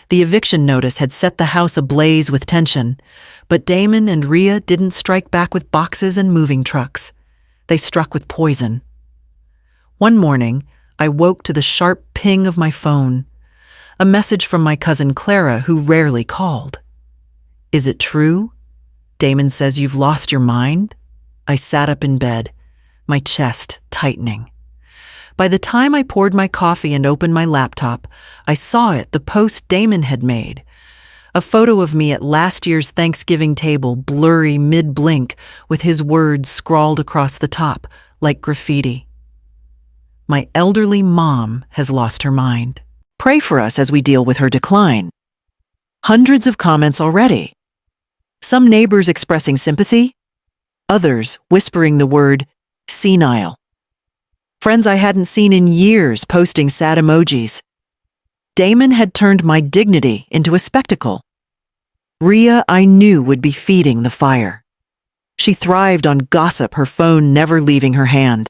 The eviction notice had set the house ablaze with tension, but Damon and Rhea didn't strike back with boxes and moving trucks. They struck with poison. One morning, I woke to the sharp ping of my phone, a message from my cousin Clara, who rarely called. "Is it true? Damon says you've lost your mind?" I sat up in bed, my chest tightening. By the time I poured my coffee and opened my laptop, I saw it, the post Damon had made. A photo of me at last year's Thanksgiving table, blurry mid-blink, with his words scrawled across the top, like graffiti. "My elderly mom has lost her mind. Pray for us as we deal with her decline." Hundreds of comments already. Some neighbors expressing sympathy, others whispering the word senile. Friends I hadn't seen in years posting sad emojis. Damon had turned my dignity into a spectacle. Rhea, I knew, would be feeding the fire. She thrived on gossip, her phone never leaving her hand.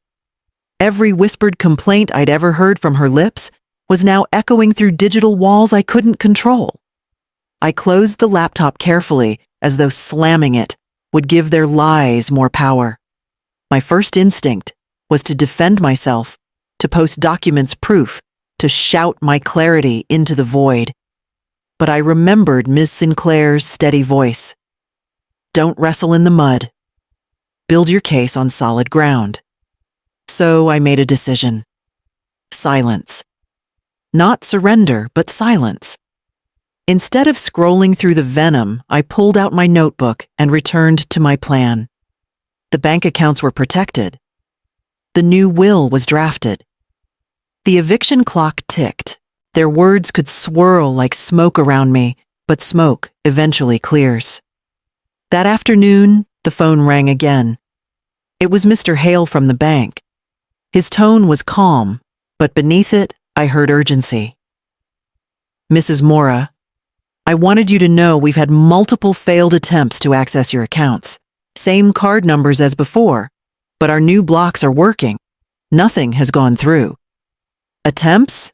Every whispered complaint I'd ever heard from her lips was now echoing through digital walls I couldn't control. I closed the laptop carefully, as though slamming it would give their lies more power. My first instinct was to defend myself, to post documents proof, to shout my clarity into the void. But I remembered Ms. Sinclair's steady voice. Don't wrestle in the mud. Build your case on solid ground. So I made a decision. Silence. Not surrender, but silence. Instead of scrolling through the venom, I pulled out my notebook and returned to my plan. The bank accounts were protected. The new will was drafted. The eviction clock ticked. Their words could swirl like smoke around me, but smoke eventually clears. That afternoon, the phone rang again. It was Mr. Hale from the bank. His tone was calm, but beneath it, I heard urgency. Mrs. Mora, I wanted you to know we've had multiple failed attempts to access your accounts. Same card numbers as before, but our new blocks are working. Nothing has gone through. Attempts?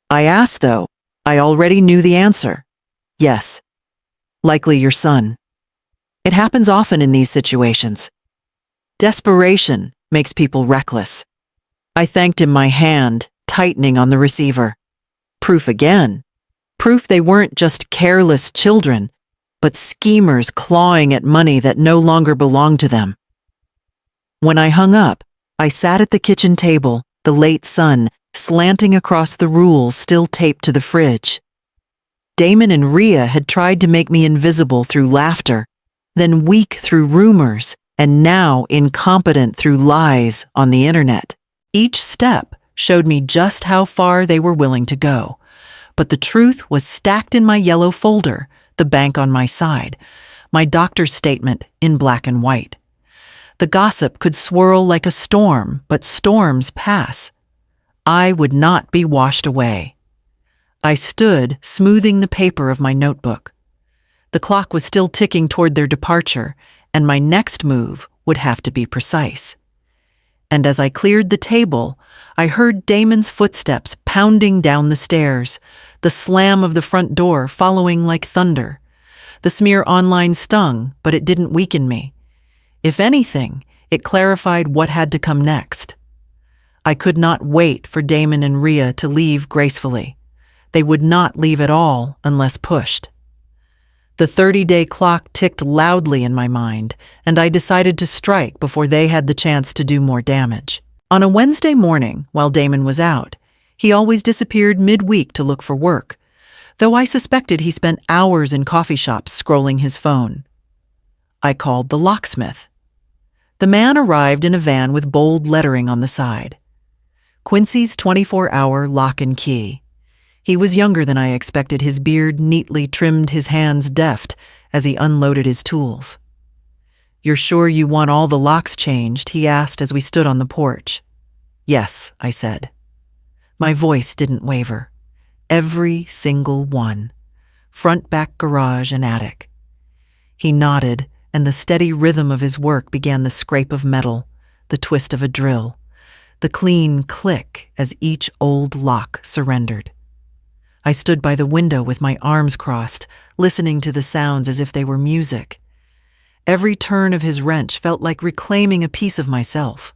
I asked, though. I already knew the answer. Yes. Likely your son. It happens often in these situations. Desperation makes people reckless. I thanked him, my hand tightening on the receiver. Proof again. Proof they weren't just careless children, but schemers clawing at money that no longer belonged to them. When I hung up, I sat at the kitchen table, the late sun slanting across the rules still taped to the fridge. Damon and Rhea had tried to make me invisible through laughter, then weak through rumors, and now incompetent through lies on the internet. Each step showed me just how far they were willing to go. But the truth was stacked in my yellow folder, the bank on my side, my doctor's statement in black and white. The gossip could swirl like a storm, but storms pass. I would not be washed away. I stood, smoothing the paper of my notebook. The clock was still ticking toward their departure, and my next move would have to be precise. And as I cleared the table, I heard Damon's footsteps pounding down the stairs, the slam of the front door following like thunder. The smear online stung, but it didn't weaken me. If anything, it clarified what had to come next. I could not wait for Damon and Rhea to leave gracefully. They would not leave at all unless pushed. The 30-day clock ticked loudly in my mind, and I decided to strike before they had the chance to do more damage. On a Wednesday morning, while Damon was out, he always disappeared midweek to look for work, though I suspected he spent hours in coffee shops scrolling his phone. I called the locksmith. The man arrived in a van with bold lettering on the side. Quincy's 24-hour lock and key. He was younger than I expected. His beard neatly trimmed, his hands deft as he unloaded his tools. "You're sure you want all the locks changed?" he asked as we stood on the porch. "Yes," I said. My voice didn't waver. Every single one. Front, back, garage, and attic. He nodded, and the steady rhythm of his work began the scrape of metal, the twist of a drill, the clean click as each old lock surrendered. I stood by the window with my arms crossed, listening to the sounds as if they were music. Every turn of his wrench felt like reclaiming a piece of myself.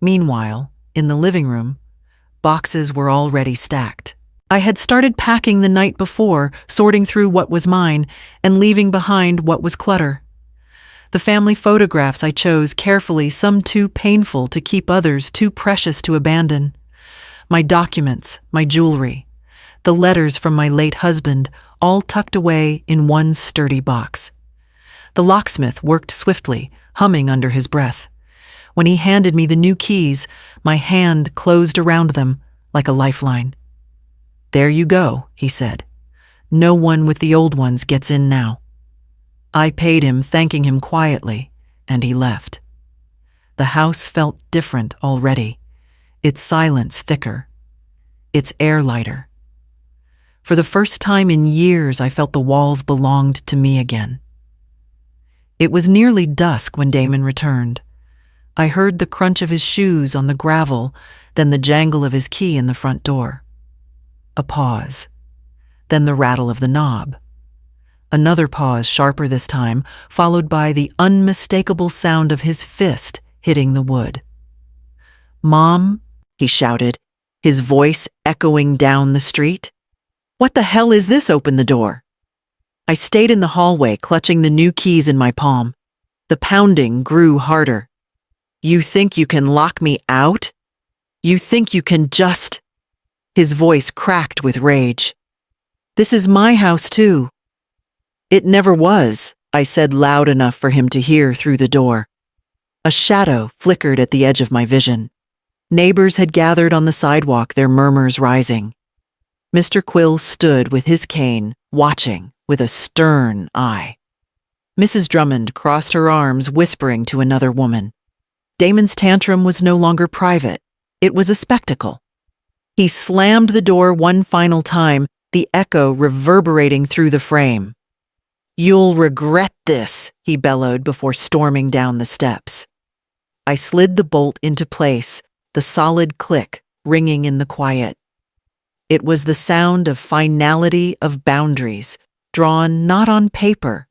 Meanwhile, in the living room, boxes were already stacked. I had started packing the night before, sorting through what was mine and leaving behind what was clutter. The family photographs I chose carefully, some too painful to keep, others too precious to abandon. My documents, my jewelry, the letters from my late husband, all tucked away in one sturdy box. The locksmith worked swiftly, humming under his breath. When he handed me the new keys, my hand closed around them like a lifeline. "There you go," he said. "No one with the old ones gets in now." I paid him, thanking him quietly, and he left. The house felt different already. its silence thicker, its air lighter. For the first time in years, I felt the walls belonged to me again. It was nearly dusk when Damon returned. I heard the crunch of his shoes on the gravel, then the jangle of his key in the front door. A pause, then the rattle of the knob. Another pause, sharper this time, followed by the unmistakable sound of his fist hitting the wood. "Mom," he shouted, his voice echoing down the street. "What the hell is this? Open the door." I stayed in the hallway, clutching the new keys in my palm. The pounding grew harder. "You think you can lock me out? You think you can just—" His voice cracked with rage. "This is my house, too." "It never was," I said loud enough for him to hear through the door. A shadow flickered at the edge of my vision. Neighbors had gathered on the sidewalk, their murmurs rising. Mr. Quill stood with his cane, watching with a stern eye. Mrs. Drummond crossed her arms, whispering to another woman. Damon's tantrum was no longer private. It was a spectacle. He slammed the door one final time, the echo reverberating through the frame. "You'll regret this," he bellowed before storming down the steps. I slid the bolt into place, the solid click ringing in the quiet. It was the sound of finality, of boundaries, drawn not on paper,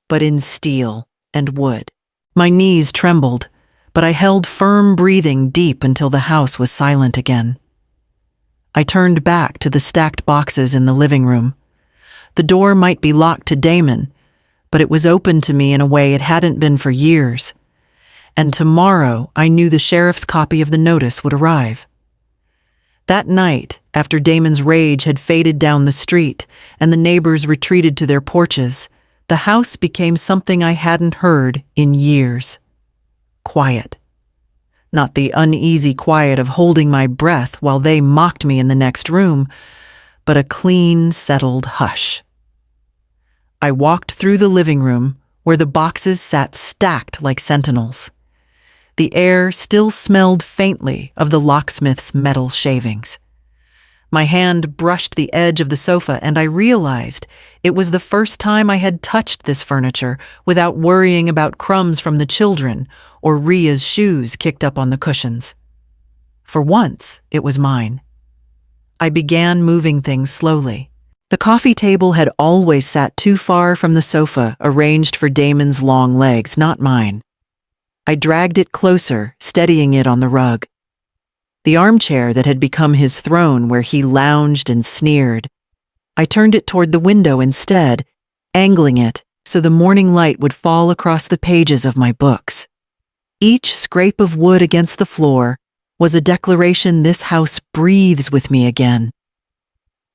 but in steel and wood. My knees trembled, but I held firm, breathing deep until the house was silent again. I turned back to the stacked boxes in the living room. The door might be locked to Damon, but it was open to me in a way it hadn't been for years. And tomorrow I knew the sheriff's copy of the notice would arrive. That night, after Damon's rage had faded down the street and the neighbors retreated to their porches, the house became something I hadn't heard in years. Quiet. Not the uneasy quiet of holding my breath while they mocked me in the next room, but a clean, settled hush. I walked through the living room where the boxes sat stacked like sentinels. The air still smelled faintly of the locksmith's metal shavings. My hand brushed the edge of the sofa and I realized it was the first time I had touched this furniture without worrying about crumbs from the children or Ria's shoes kicked up on the cushions. For once, it was mine. I began moving things slowly. The coffee table had always sat too far from the sofa, arranged for Damon's long legs, not mine. I dragged it closer, steadying it on the rug. The armchair that had become his throne where he lounged and sneered. I turned it toward the window instead, angling it so the morning light would fall across the pages of my books. Each scrape of wood against the floor was a declaration this house breathes with me again.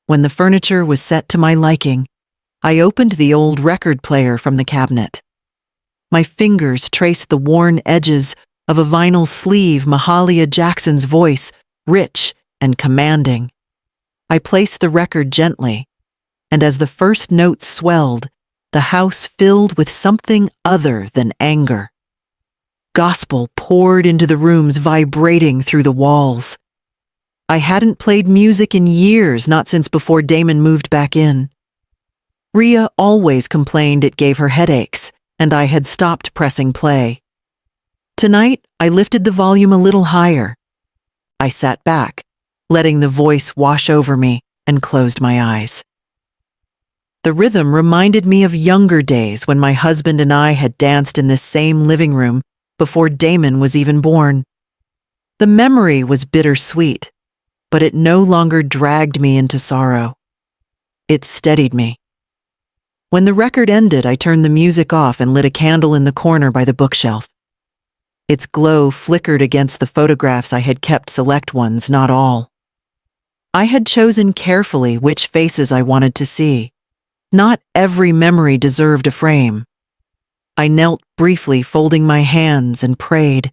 When the furniture was set to my liking, I opened the old record player from the cabinet. My fingers traced the worn edges of a vinyl sleeve, Mahalia Jackson's voice, rich and commanding. I placed the record gently, and as the first notes swelled, the house filled with something other than anger. Gospel poured into the rooms, vibrating through the walls. I hadn't played music in years, not since before Damon moved back in. Ria always complained it gave her headaches, and I had stopped pressing play. Tonight, I lifted the volume a little higher. I sat back, letting the voice wash over me, and closed my eyes. The rhythm reminded me of younger days when my husband and I had danced in this same living room before Damon was even born. The memory was bittersweet, but it no longer dragged me into sorrow. It steadied me. When the record ended, I turned the music off and lit a candle in the corner by the bookshelf. Its glow flickered against the photographs I had kept, select ones, not all. I had chosen carefully which faces I wanted to see. Not every memory deserved a frame. I knelt briefly, folding my hands, and prayed.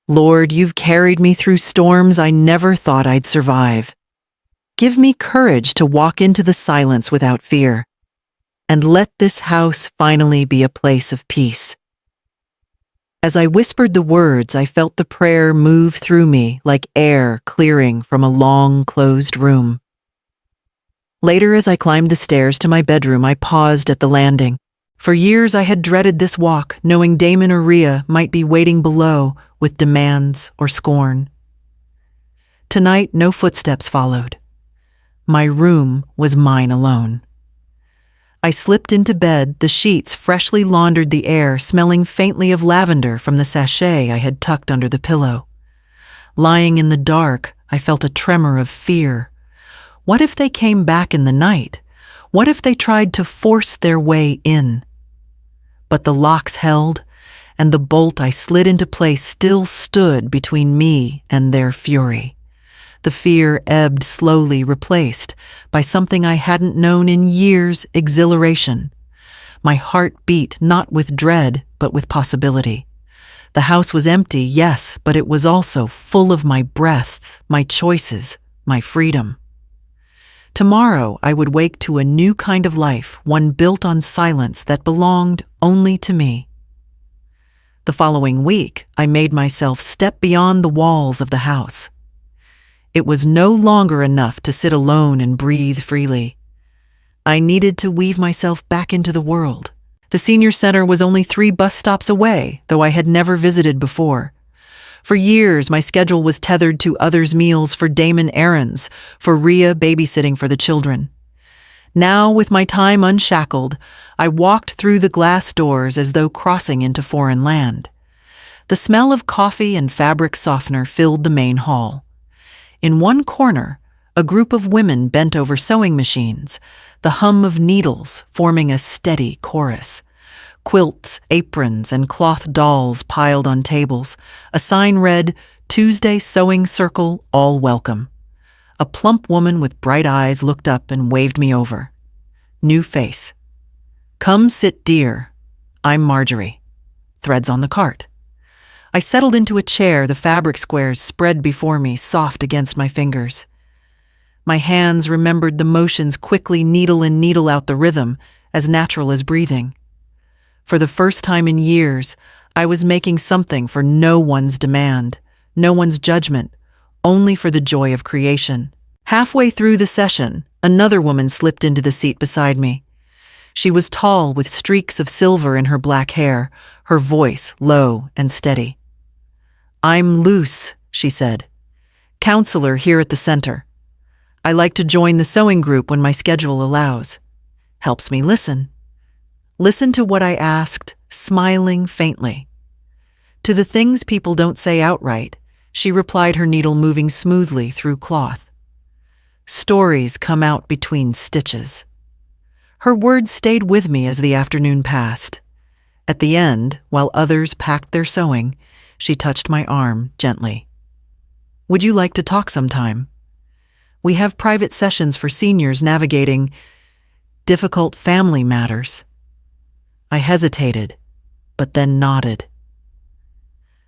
Lord, you've carried me through storms I never thought I'd survive. Give me courage to walk into the silence without fear. And let this house finally be a place of peace. As I whispered the words, I felt the prayer move through me like air clearing from a long, closed room. Later, as I climbed the stairs to my bedroom, I paused at the landing. For years I had dreaded this walk, knowing Damon or Rhea might be waiting below with demands or scorn. Tonight, no footsteps followed. My room was mine alone. I slipped into bed, the sheets freshly laundered the air, smelling faintly of lavender from the sachet I had tucked under the pillow. Lying in the dark, I felt a tremor of fear. What if they came back in the night? What if they tried to force their way in? But the locks held, and the bolt I slid into place still stood between me and their fury. The fear ebbed slowly, replaced by something I hadn't known in years: exhilaration. My heart beat not with dread, but with possibility. The house was empty, yes, but it was also full of my breath, my choices, my freedom. Tomorrow I would wake to a new kind of life, one built on silence that belonged only to me. The following week, I made myself step beyond the walls of the house. It was no longer enough to sit alone and breathe freely. I needed to weave myself back into the world. The senior center was only 3 bus stops away, though I had never visited before. For years, my schedule was tethered to others' meals, for Damon errands, for Rhea babysitting for the children. Now, with my time unshackled, I walked through the glass doors as though crossing into foreign land. The smell of coffee and fabric softener filled the main hall. In one corner, a group of women bent over sewing machines, the hum of needles forming a steady chorus. Quilts, aprons, and cloth dolls piled on tables. A sign read, "Tuesday Sewing Circle, all welcome." A plump woman with bright eyes looked up and waved me over. New face. "Come sit, dear. I'm Marjorie." Threads on the cart. I settled into a chair, the fabric squares spread before me, soft against my fingers. My hands remembered the motions, quickly needle in, needle out, the rhythm, as natural as breathing. For the first time in years, I was making something for no one's demand, no one's judgment, only for the joy of creation. Halfway through the session, another woman slipped into the seat beside me. She was tall, with streaks of silver in her black hair, her voice low and steady. "I'm Luce," she said, "counselor here at the center. I like to join the sewing group when my schedule allows. Helps me listen. Listen to what I asked, smiling faintly. To the things people don't say outright," she replied, her needle moving smoothly through cloth. "Stories come out between stitches." Her words stayed with me as the afternoon passed. At the end, while others packed their sewing, she touched my arm gently. "Would you like to talk sometime? We have private sessions for seniors navigating difficult family matters." I hesitated, but then nodded.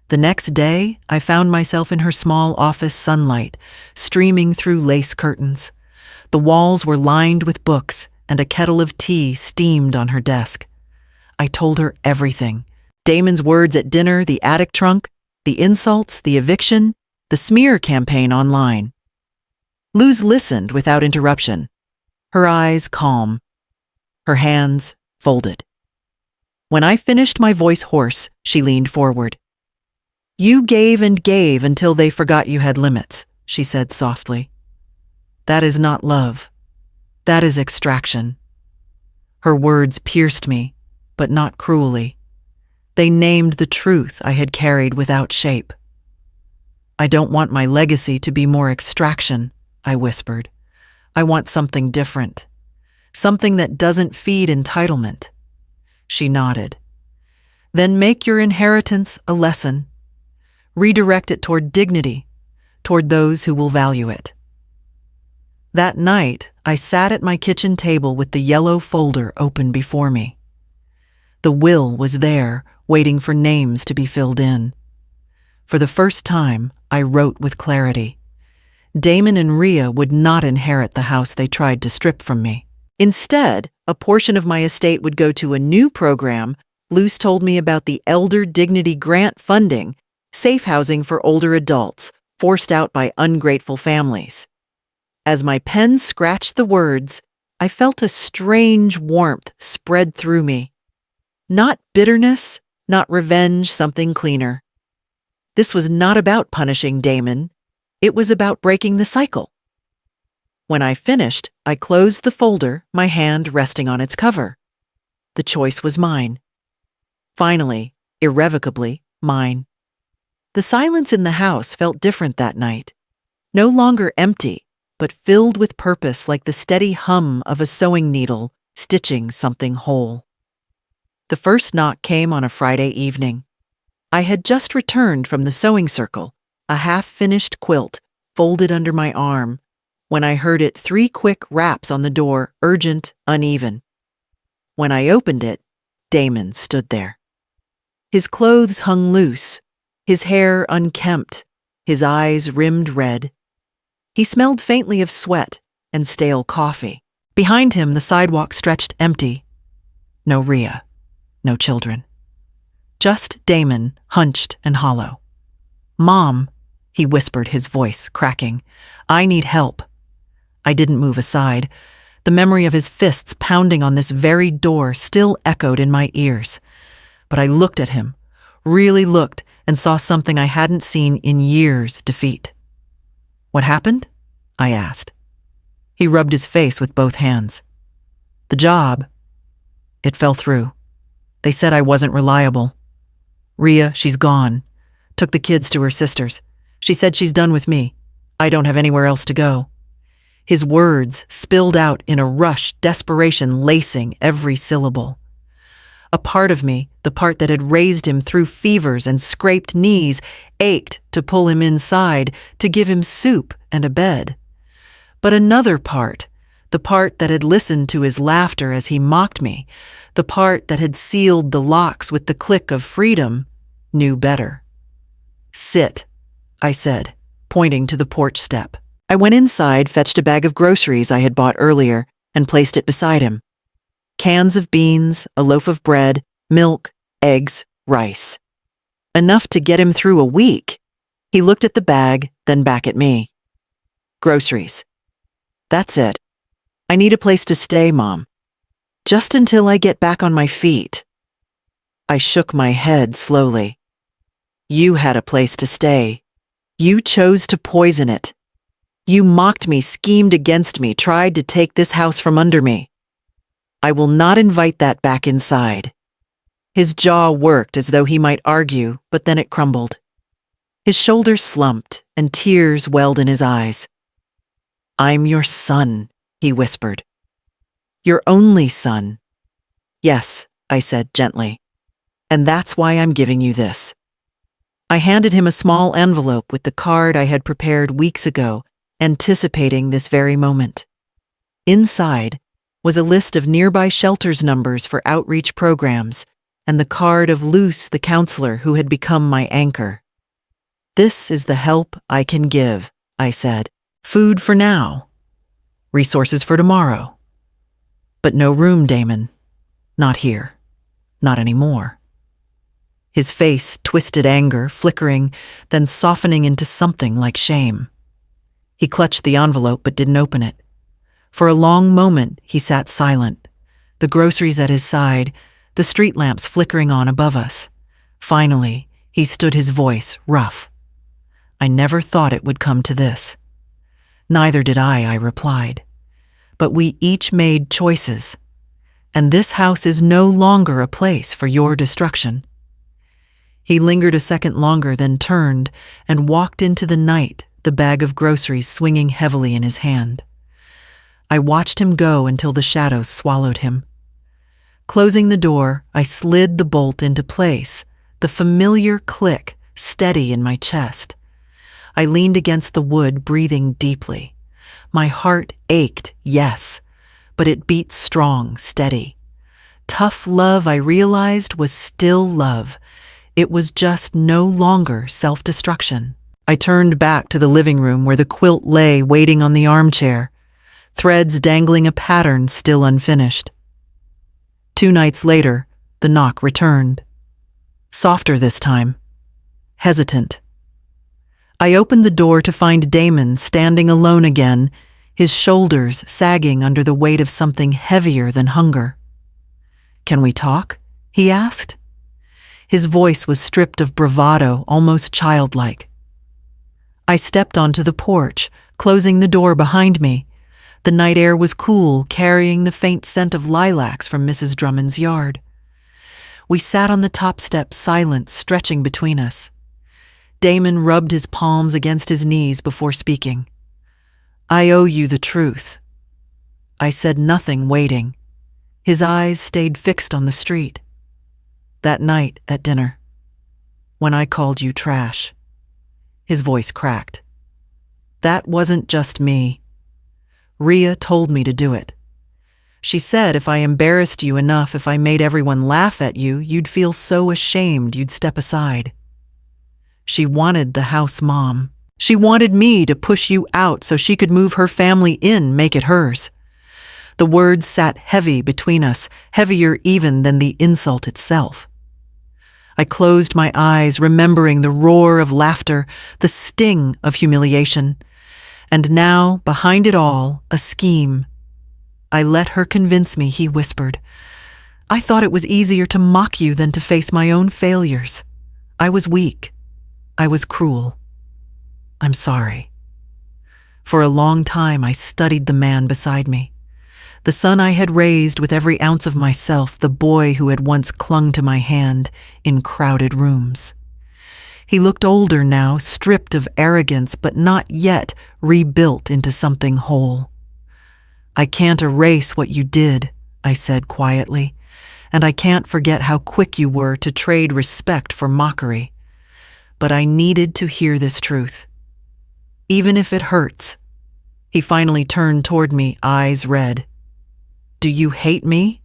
The next day, I found myself in her small office, sunlight streaming through lace curtains. The walls were lined with books, and a kettle of tea steamed on her desk. I told her everything. Damon's words at dinner, the attic trunk, the insults, the eviction, the smear campaign online. Luz listened without interruption, her eyes calm, her hands folded. When I finished, my voice hoarse, she leaned forward. "You gave and gave until they forgot you had limits," she said softly. "That is not love. That is extraction." Her words pierced me, but not cruelly. They named the truth I had carried without shape. "I don't want my legacy to be more extraction," I whispered. "I want something different. Something that doesn't feed entitlement." She nodded. "Then make your inheritance a lesson. Redirect it toward dignity, toward those who will value it." That night, I sat at my kitchen table with the yellow folder open before me. The will was there, waiting for names to be filled in. For the first time, I wrote with clarity. Damon and Rhea would not inherit the house they tried to strip from me. Instead, a portion of my estate would go to a new program Luce told me about the Elder Dignity Grant funding, safe housing for older adults, forced out by ungrateful families. As my pen scratched the words, I felt a strange warmth spread through me. Not bitterness, not revenge, something cleaner. This was not about punishing Damon. It was about breaking the cycle. When I finished, I closed the folder, my hand resting on its cover. The choice was mine. Finally, irrevocably, mine. The silence in the house felt different that night. No longer empty, but filled with purpose, like the steady hum of a sewing needle stitching something whole. The first knock came on a Friday evening. I had just returned from the sewing circle, a half-finished quilt folded under my arm, when I heard it 3 quick raps on the door, urgent, uneven. When I opened it, Damon stood there. His clothes hung loose, his hair unkempt, his eyes rimmed red. He smelled faintly of sweat and stale coffee. Behind him, the sidewalk stretched empty. No Rhea, no children. Just Damon, hunched and hollow. "Mom," he whispered, his voice cracking. "I need help." I didn't move aside. The memory of his fists pounding on this very door still echoed in my ears. But I looked at him, really looked, and saw something I hadn't seen in years: defeat. "What happened?" I asked. He rubbed his face with both hands. "The job. It fell through. They said I wasn't reliable. Rhea, she's gone. Took the kids to her sister's. She said she's done with me. I don't have anywhere else to go." His words spilled out in a rush, desperation lacing every syllable. A part of me, the part that had raised him through fevers and scraped knees, ached to pull him inside, to give him soup and a bed. But another part, the part that had listened to his laughter as he mocked me, the part that had sealed the locks with the click of freedom, knew better. "Sit," I said, pointing to the porch step. I went inside, fetched a bag of groceries I had bought earlier, and placed it beside him. Cans of beans, a loaf of bread, milk, eggs, rice. Enough to get him through a week. He looked at the bag, then back at me. "Groceries. That's it. I need a place to stay, Mom. Just until I get back on my feet." I shook my head slowly. "You had a place to stay. You chose to poison it. You mocked me, schemed against me, tried to take this house from under me. I will not invite that back inside." His jaw worked as though he might argue, but then it crumbled. His shoulders slumped, and tears welled in his eyes. "I'm your son," he whispered. "Your only son." "Yes," I said gently. "And that's why I'm giving you this." I handed him a small envelope with the card I had prepared weeks ago, anticipating this very moment. Inside was a list of nearby shelters' numbers for outreach programs, and the card of Luce, the counselor who had become my anchor. "This is the help I can give," I said. "Food for now. Resources for tomorrow. But no room, Damon. Not here. Not anymore." His face twisted anger, flickering, then softening into something like shame. He clutched the envelope but didn't open it. For a long moment, he sat silent, the groceries at his side, the street lamps flickering on above us. Finally, he stood, his voice rough. "I never thought it would come to this." "Neither did I replied. "But we each made choices, and this house is no longer a place for your destruction." He lingered a second longer, then turned and walked into the night, the bag of groceries swinging heavily in his hand. I watched him go until the shadows swallowed him. Closing the door, I slid the bolt into place, the familiar click steady in my chest. I leaned against the wood, breathing deeply. My heart ached, yes, but it beat strong, steady. Tough love, I realized, was still love. It was just no longer self-destruction. I turned back to the living room where the quilt lay waiting on the armchair, threads dangling a pattern still unfinished. 2 nights later, The knock returned. Softer this time. Hesitant. I opened the door to find Damon standing alone again, his shoulders sagging under the weight of something heavier than hunger. "Can we talk?" he asked. His voice was stripped of bravado, almost childlike. I stepped onto the porch, closing the door behind me. The night air was cool, carrying the faint scent of lilacs from Mrs. Drummond's yard. We sat on the top step, silent, stretching between us. Damon rubbed his palms against his knees before speaking. "I owe you the truth." I said nothing, waiting. His eyes stayed fixed on the street. "That night at dinner, when I called you trash." His voice cracked. "That wasn't just me. Rhea told me to do it. She said if I embarrassed you enough, if I made everyone laugh at you, you'd feel so ashamed you'd step aside. She wanted the house mom. She wanted me to push you out so she could move her family in, make it hers." The words sat heavy between us, heavier even than the insult itself. I closed my eyes, remembering the roar of laughter, the sting of humiliation. And now, behind it all, a scheme. "I let her convince me," he whispered. "I thought it was easier to mock you than to face my own failures. I was weak. I was cruel. I'm sorry." For a long time, I studied the man beside me. The son I had raised with every ounce of myself, the boy who had once clung to my hand in crowded rooms. He looked older now, stripped of arrogance, but not yet rebuilt into something whole. "I can't erase what you did," I said quietly, "and I can't forget how quick you were to trade respect for mockery. But I needed to hear this truth. Even if it hurts." He finally turned toward me, eyes red. "Do you hate me?"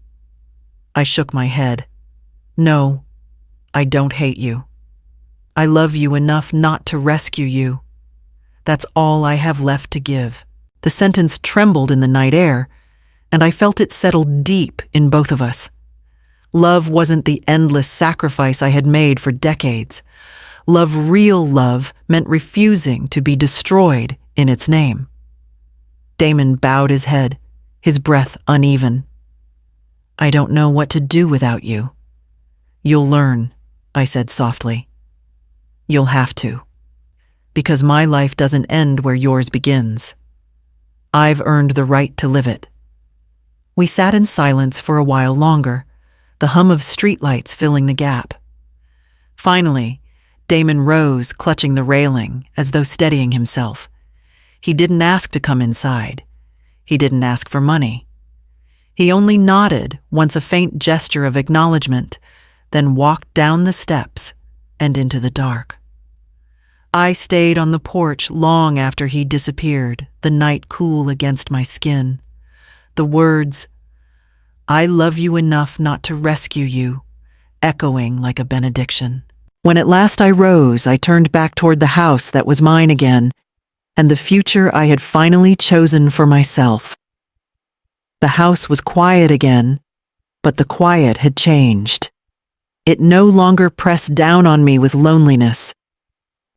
I shook my head. "No, I don't hate you. I love you enough not to rescue you. That's all I have left to give." The sentence trembled in the night air, and I felt it settle deep in both of us. Love wasn't the endless sacrifice I had made for decades. Love, real love, meant refusing to be destroyed in its name. Damon bowed his head, his breath uneven. "I don't know what to do without you." "You'll learn," I said softly. "You'll have to. Because my life doesn't end where yours begins. I've earned the right to live it." We sat in silence for a while longer, the hum of streetlights filling the gap. Finally, Damon rose, clutching the railing, as though steadying himself. He didn't ask to come inside. He didn't ask for money. He only nodded once, a faint gesture of acknowledgement, then walked down the steps and into the dark. I stayed on the porch long after he disappeared, the night cool against my skin. The words, "I love you enough not to rescue you," echoing like a benediction. When at last I rose, I turned back toward the house that was mine again, and the future I had finally chosen for myself. The house was quiet again, but the quiet had changed. It no longer pressed down on me with loneliness.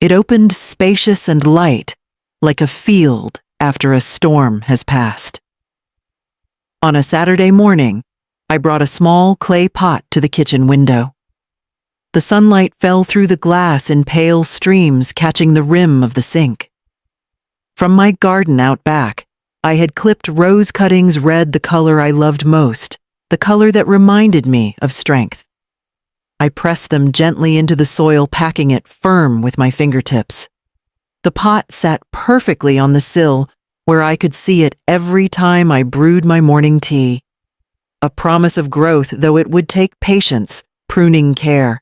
It opened spacious and light, like a field after a storm has passed. On a Saturday morning, I brought a small clay pot to the kitchen window. The sunlight fell through the glass in pale streams, catching the rim of the sink. From my garden out back, I had clipped rose cuttings red, the color I loved most, the color that reminded me of strength. I pressed them gently into the soil, packing it firm with my fingertips. The pot sat perfectly on the sill, where I could see it every time I brewed my morning tea. A promise of growth, though it would take patience, pruning care.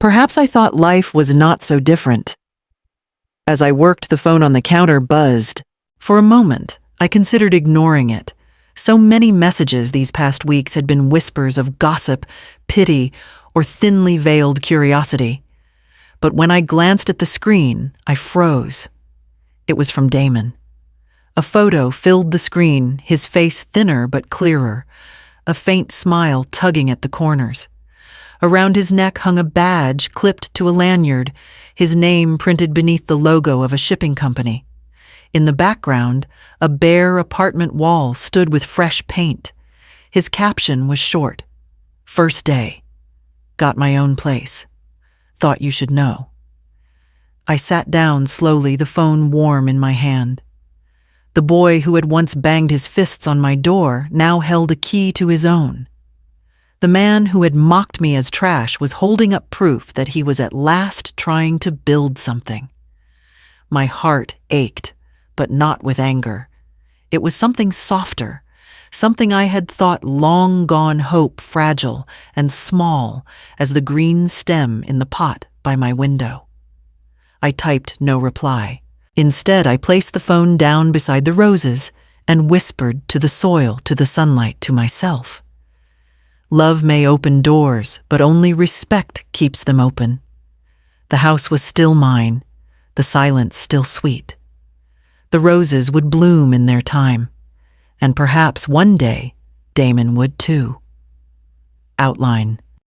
Perhaps I thought life was not so different. As I worked, the phone on the counter buzzed. For a moment, I considered ignoring it. So many messages these past weeks had been whispers of gossip, pity, or thinly veiled curiosity. But when I glanced at the screen, I froze. It was from Damon. A photo filled the screen, his face thinner but clearer. a faint smile tugging at the corners. Around his neck hung a badge clipped to a lanyard, his name printed beneath the logo of a shipping company. In the background, a bare apartment wall stood with fresh paint. His caption was short. "First day. Got my own place. Thought you should know." I sat down slowly, the phone warm in my hand. The boy who had once banged his fists on my door now held a key to his own. The man who had mocked me as trash was holding up proof that he was at last trying to build something. My heart ached, but not with anger. It was something softer, something I had thought long gone hope fragile and small as the green stem in the pot by my window. I typed no reply. Instead, I placed the phone down beside the roses and whispered to the soil, to the sunlight, to myself. Love may open doors, but only respect keeps them open. The house was still mine, the silence still sweet. The roses would bloom in their time, and perhaps one day Damon would too. Outline.